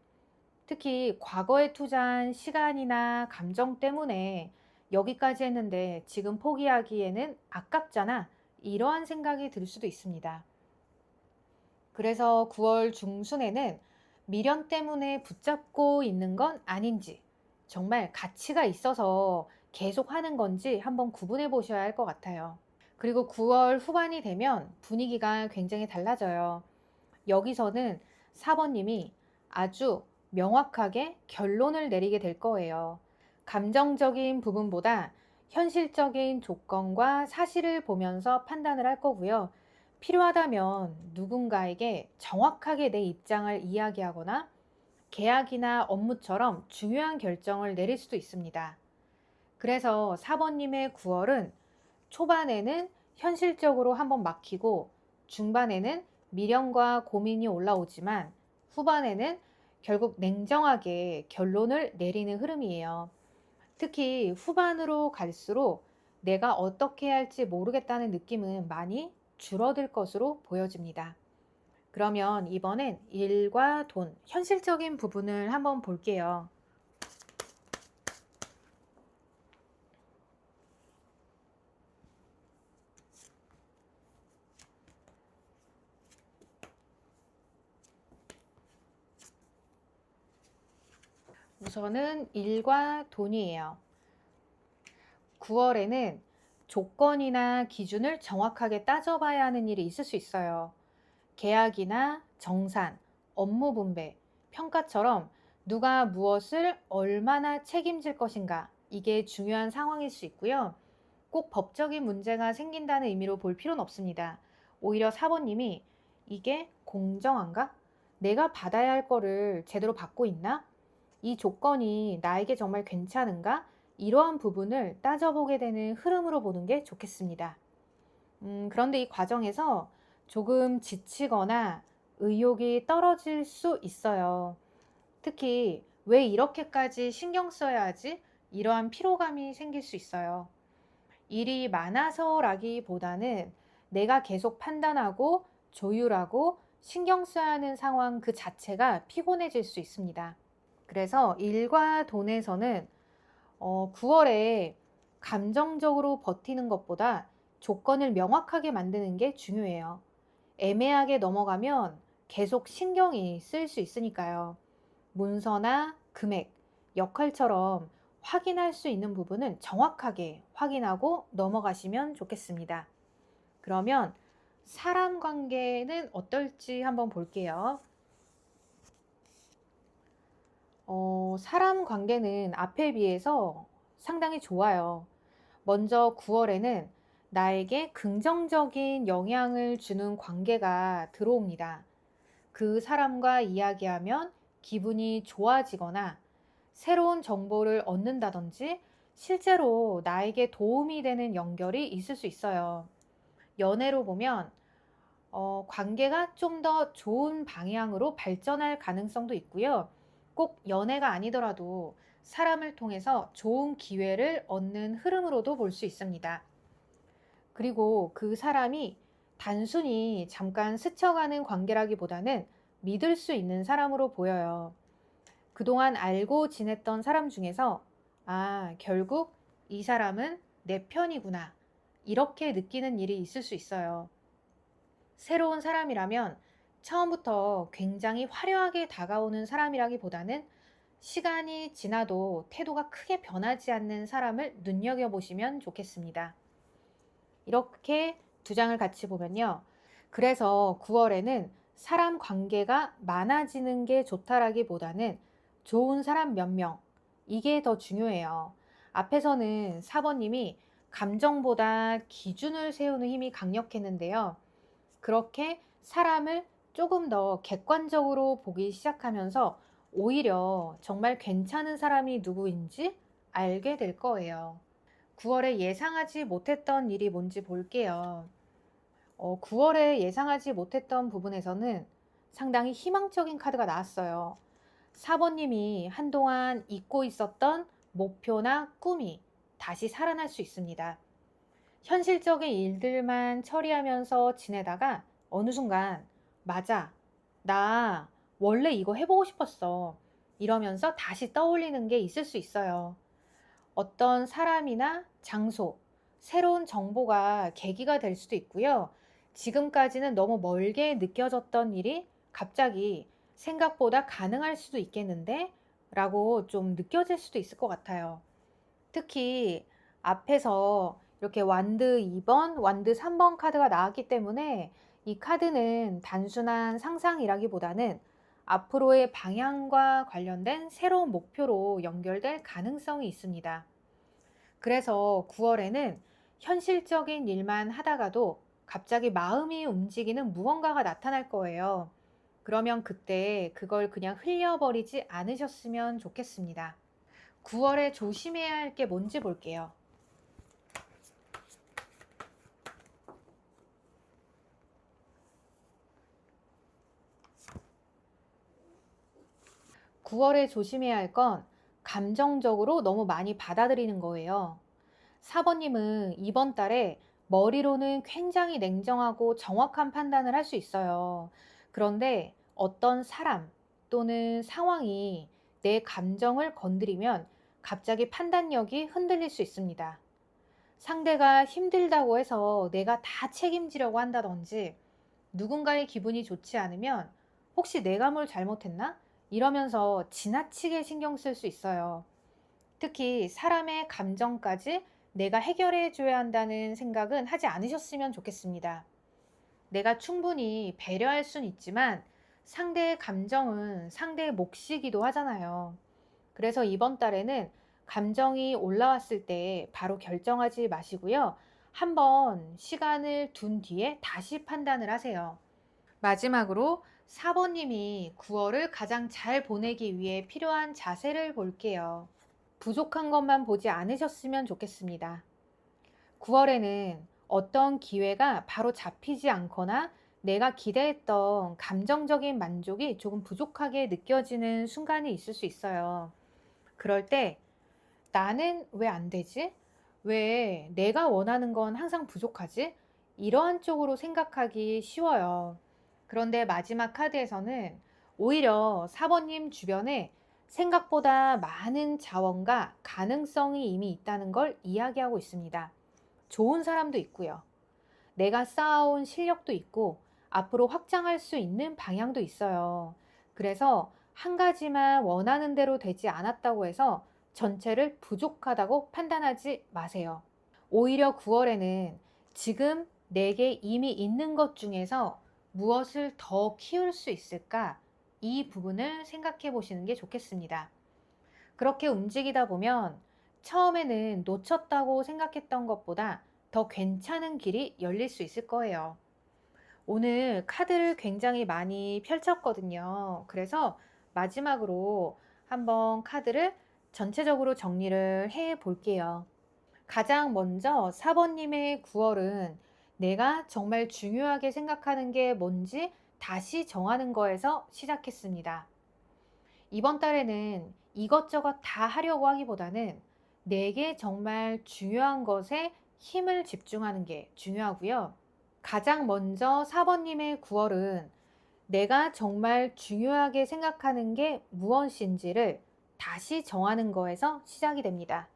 특히 과거에 투자한 시간이나 감정 때문에 여기까지 했는데 지금 포기하기에는 아깝잖아. 이러한 생각이 들 수도 있습니다. 그래서 9월 중순에는 미련 때문에 붙잡고 있는 건 아닌지, 정말 가치가 있어서 계속 하는 건지 한번 구분해 보셔야 할 것 같아요. 그리고 9월 후반이 되면 분위기가 굉장히 달라져요. 여기서는 사번님이 아주 명확하게 결론을 내리게 될 거예요. 감정적인 부분보다 현실적인 조건과 사실을 보면서 판단을 할 거고요. 필요하다면 누군가에게 정확하게 내 입장을 이야기하거나 계약이나 업무처럼 중요한 결정을 내릴 수도 있습니다. 그래서 사번님의 9월은 초반에는 현실적으로 한번 막히고 중반에는 미련과 고민이 올라오지만 후반에는 결국 냉정하게 결론을 내리는 흐름이에요. 특히 후반으로 갈수록 내가 어떻게 할지 모르겠다는 느낌은 많이 줄어들 것으로 보여집니다. 그러면 이번엔 일과 돈, 현실적인 부분을 한번 볼게요. 우선은 일과 돈이에요. 9월에는 조건이나 기준을 정확하게 따져봐야 하는 일이 있을 수 있어요. 계약이나 정산, 업무 분배, 평가처럼 누가 무엇을 얼마나 책임질 것인가 이게 중요한 상황일 수 있고요. 꼭 법적인 문제가 생긴다는 의미로 볼 필요는 없습니다. 오히려 4번님이 이게 공정한가? 내가 받아야 할 거를 제대로 받고 있나? 이 조건이 나에게 정말 괜찮은가? 이러한 부분을 따져보게 되는 흐름으로 보는 게 좋겠습니다. 그런데 이 과정에서 조금 지치거나 의욕이 떨어질 수 있어요. 특히 왜 이렇게까지 신경 써야 하지? 이러한 피로감이 생길 수 있어요. 일이 많아서라기보다는 내가 계속 판단하고 조율하고 신경 써야 하는 상황 그 자체가 피곤해질 수 있습니다. 그래서 일과 돈에서는 9월에 감정적으로 버티는 것보다 조건을 명확하게 만드는 게 중요해요. 애매하게 넘어가면 계속 신경이 쓰일 수 있으니까요. 문서나 금액, 역할처럼 확인할 수 있는 부분은 정확하게 확인하고 넘어가시면 좋겠습니다. 그러면 사람 관계는 어떨지 한번 볼게요. 사람 관계는 앞에 비해서 상당히 좋아요. 먼저 9월에는 나에게 긍정적인 영향을 주는 관계가 들어옵니다. 그 사람과 이야기하면 기분이 좋아지거나 새로운 정보를 얻는다든지 실제로 나에게 도움이 되는 연결이 있을 수 있어요. 연애로 보면 관계가 좀 더 좋은 방향으로 발전할 가능성도 있고요. 꼭 연애가 아니더라도 사람을 통해서 좋은 기회를 얻는 흐름으로도 볼 수 있습니다. 그리고 그 사람이 단순히 잠깐 스쳐가는 관계라기보다는 믿을 수 있는 사람으로 보여요. 그동안 알고 지냈던 사람 중에서 결국 이 사람은 내 편이구나. 이렇게 느끼는 일이 있을 수 있어요. 새로운 사람이라면 처음부터 굉장히 화려하게 다가오는 사람이라기보다는 시간이 지나도 태도가 크게 변하지 않는 사람을 눈여겨보시면 좋겠습니다. 이렇게 두 장을 같이 보면요. 그래서 9월에는 사람 관계가 많아지는 게 좋다라기보다는 좋은 사람 몇 명, 이게 더 중요해요. 앞에서는 4번님이 감정보다 기준을 세우는 힘이 강력했는데요. 그렇게 사람을 조금 더 객관적으로 보기 시작하면서 오히려 정말 괜찮은 사람이 누구인지 알게 될 거예요. 9월에 예상하지 못했던 일이 뭔지 볼게요. 9월에 예상하지 못했던 부분에서는 상당히 희망적인 카드가 나왔어요. 4번님이 한동안 잊고 있었던 목표나 꿈이 다시 살아날 수 있습니다. 현실적인 일들만 처리하면서 지내다가 어느 순간, 맞아, 나 원래 이거 해보고 싶었어. 이러면서 다시 떠올리는 게 있을 수 있어요. 어떤 사람이나 장소, 새로운 정보가 계기가 될 수도 있고요. 지금까지는 너무 멀게 느껴졌던 일이 갑자기 생각보다 가능할 수도 있겠는데? 라고 좀 느껴질 수도 있을 것 같아요. 특히 앞에서 이렇게 완드 2번, 완드 3번 카드가 나왔기 때문에 이 카드는 단순한 상상이라기보다는 앞으로의 방향과 관련된 새로운 목표로 연결될 가능성이 있습니다. 그래서 9월에는 현실적인 일만 하다가도 갑자기 마음이 움직이는 무언가가 나타날 거예요. 그러면 그때 그걸 그냥 흘려버리지 않으셨으면 좋겠습니다. 9월에 조심해야 할 게 뭔지 볼게요. 9월에 조심해야 할 건 감정적으로 너무 많이 받아들이는 거예요. 4번님은 이번 달에 머리로는 굉장히 냉정하고 정확한 판단을 할 수 있어요. 그런데 어떤 사람 또는 상황이 내 감정을 건드리면 갑자기 판단력이 흔들릴 수 있습니다. 상대가 힘들다고 해서 내가 다 책임지려고 한다든지 누군가의 기분이 좋지 않으면 혹시 내가 뭘 잘못했나? 이러면서 지나치게 신경 쓸 수 있어요. 특히 사람의 감정까지 내가 해결해 줘야 한다는 생각은 하지 않으셨으면 좋겠습니다. 내가 충분히 배려할 순 있지만 상대의 감정은 상대의 몫이기도 하잖아요. 그래서 이번 달에는 감정이 올라왔을 때 바로 결정하지 마시고요. 한번 시간을 둔 뒤에 다시 판단을 하세요. 마지막으로 4번님이 9월을 가장 잘 보내기 위해 필요한 자세를 볼게요. 부족한 것만 보지 않으셨으면 좋겠습니다. 9월에는 어떤 기회가 바로 잡히지 않거나 내가 기대했던 감정적인 만족이 조금 부족하게 느껴지는 순간이 있을 수 있어요. 그럴 때 나는 왜 안 되지? 왜 내가 원하는 건 항상 부족하지? 이러한 쪽으로 생각하기 쉬워요. 그런데 마지막 카드에서는 오히려 4번님 주변에 생각보다 많은 자원과 가능성이 이미 있다는 걸 이야기하고 있습니다. 좋은 사람도 있고요. 내가 쌓아온 실력도 있고 앞으로 확장할 수 있는 방향도 있어요. 그래서 한 가지만 원하는 대로 되지 않았다고 해서 전체를 부족하다고 판단하지 마세요. 오히려 9월에는 지금 내게 이미 있는 것 중에서 무엇을 더 키울 수 있을까? 이 부분을 생각해 보시는 게 좋겠습니다. 그렇게 움직이다 보면 처음에는 놓쳤다고 생각했던 것보다 더 괜찮은 길이 열릴 수 있을 거예요. 오늘 카드를 굉장히 많이 펼쳤거든요. 그래서 마지막으로 한번 카드를 전체적으로 정리를 해 볼게요. 가장 먼저 4번님의 9월은 내가 정말 중요하게 생각하는 게 뭔지 다시 정하는 거에서 시작했습니다. 이번 달에는 이것저것 다 하려고 하기보다는 내게 정말 중요한 것에 힘을 집중하는 게 중요하고요. 가장 먼저 4번님의 9월은 내가 정말 중요하게 생각하는 게 무엇인지를 다시 정하는 거에서 시작이 됩니다.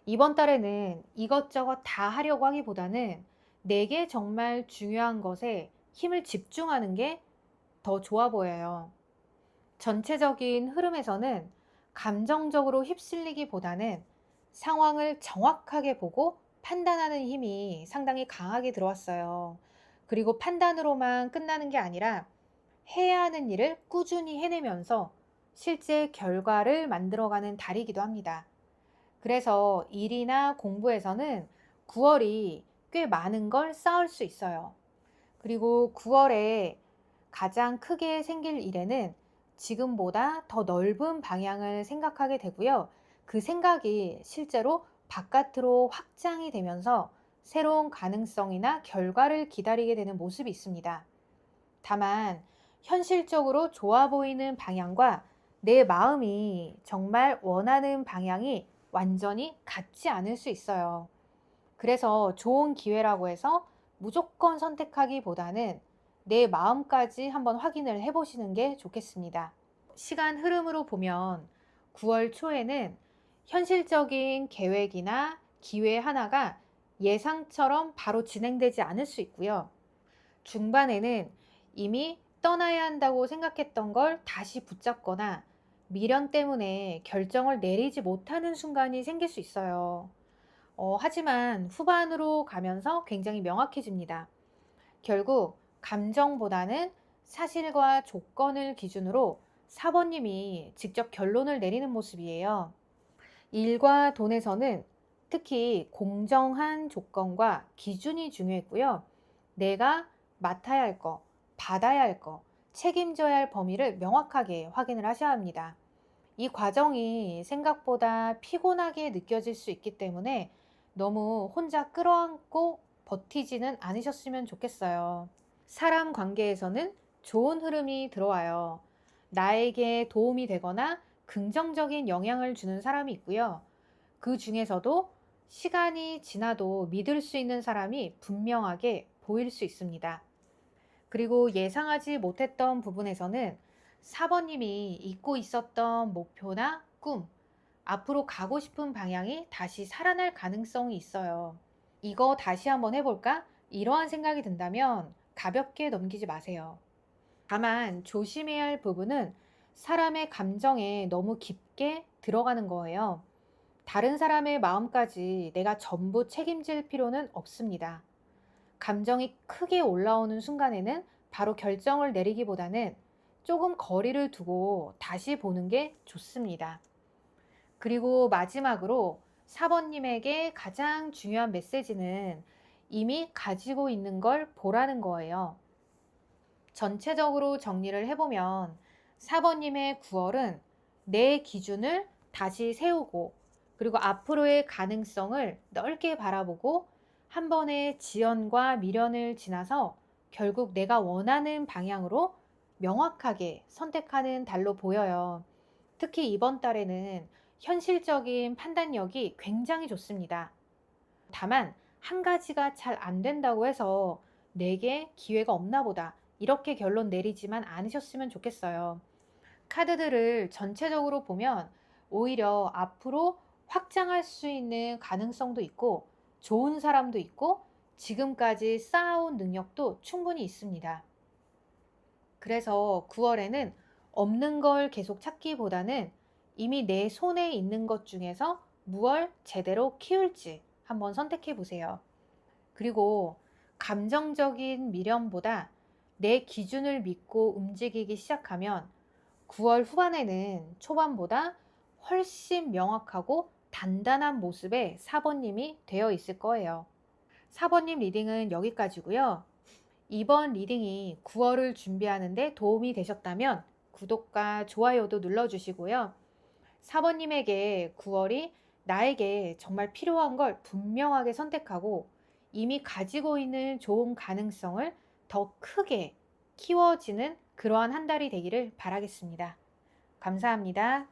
이번 달에는 이것저것 다 하려고 하기보다는 내게 정말 중요한 것에 힘을 집중하는 게 더 좋아 보여요. 전체적인 흐름에서는 감정적으로 휩쓸리기보다는 상황을 정확하게 보고 판단하는 힘이 상당히 강하게 들어왔어요. 그리고 판단으로만 끝나는 게 아니라 해야 하는 일을 꾸준히 해내면서 실제 결과를 만들어가는 달이기도 합니다. 그래서 일이나 공부에서는 9월이 꽤 많은 걸 쌓을 수 있어요. 그리고 9월에 가장 크게 생길 일에는 지금보다 더 넓은 방향을 생각하게 되고요. 그 생각이 실제로 바깥으로 확장이 되면서 새로운 가능성이나 결과를 기다리게 되는 모습이 있습니다. 다만 현실적으로 좋아 보이는 방향과 내 마음이 정말 원하는 방향이 완전히 같지 않을 수 있어요. 그래서 좋은 기회라고 해서 무조건 선택하기보다는 내 마음까지 한번 확인을 해보시는 게 좋겠습니다. 시간 흐름으로 보면 9월 초에는 현실적인 계획이나 기회 하나가 예상처럼 바로 진행되지 않을 수 있고요. 중반에는 이미 떠나야 한다고 생각했던 걸 다시 붙잡거나 미련 때문에 결정을 내리지 못하는 순간이 생길 수 있어요. 하지만 후반으로 가면서 굉장히 명확해집니다. 결국 감정보다는 사실과 조건을 기준으로 4번님이 직접 결론을 내리는 모습이에요. 일과 돈에서는 특히 공정한 조건과 기준이 중요했고요. 내가 맡아야 할 거, 받아야 할 거, 책임져야 할 범위를 명확하게 확인을 하셔야 합니다. 이 과정이 생각보다 피곤하게 느껴질 수 있기 때문에 너무 혼자 끌어안고 버티지는 않으셨으면 좋겠어요. 사람 관계에서는 좋은 흐름이 들어와요. 나에게 도움이 되거나 긍정적인 영향을 주는 사람이 있고요. 그 중에서도 시간이 지나도 믿을 수 있는 사람이 분명하게 보일 수 있습니다. 그리고 예상하지 못했던 부분에서는 4번님이 잊고 있었던 목표나 꿈, 앞으로 가고 싶은 방향이 다시 살아날 가능성이 있어요. 이거 다시 한번 해볼까? 이러한 생각이 든다면 가볍게 넘기지 마세요. 다만 조심해야 할 부분은 사람의 감정에 너무 깊게 들어가는 거예요. 다른 사람의 마음까지 내가 전부 책임질 필요는 없습니다. 감정이 크게 올라오는 순간에는 바로 결정을 내리기보다는 조금 거리를 두고 다시 보는 게 좋습니다. 그리고 마지막으로 4번님에게 가장 중요한 메시지는 이미 가지고 있는 걸 보라는 거예요. 전체적으로 정리를 해보면 4번님의 9월은 내 기준을 다시 세우고 그리고 앞으로의 가능성을 넓게 바라보고 한 번의 지연과 미련을 지나서 결국 내가 원하는 방향으로 명확하게 선택하는 달로 보여요. 특히 이번 달에는 현실적인 판단력이 굉장히 좋습니다. 다만 한 가지가 잘 안 된다고 해서 내게 기회가 없나 보다 이렇게 결론 내리지만 않으셨으면 좋겠어요. 카드들을 전체적으로 보면 오히려 앞으로 확장할 수 있는 가능성도 있고 좋은 사람도 있고 지금까지 쌓아온 능력도 충분히 있습니다. 그래서 9월에는 없는 걸 계속 찾기보다는 이미 내 손에 있는 것 중에서 무엇을 제대로 키울지 한번 선택해 보세요. 그리고 감정적인 미련보다 내 기준을 믿고 움직이기 시작하면 9월 후반에는 초반보다 훨씬 명확하고 단단한 모습의 4번님이 되어 있을 거예요. 4번님 리딩은 여기까지고요. 이번 리딩이 9월을 준비하는데 도움이 되셨다면 구독과 좋아요도 눌러주시고요. 4번님에게 9월이 나에게 정말 필요한 걸 분명하게 선택하고 이미 가지고 있는 좋은 가능성을 더 크게 키워지는 그러한 한 달이 되기를 바라겠습니다. 감사합니다.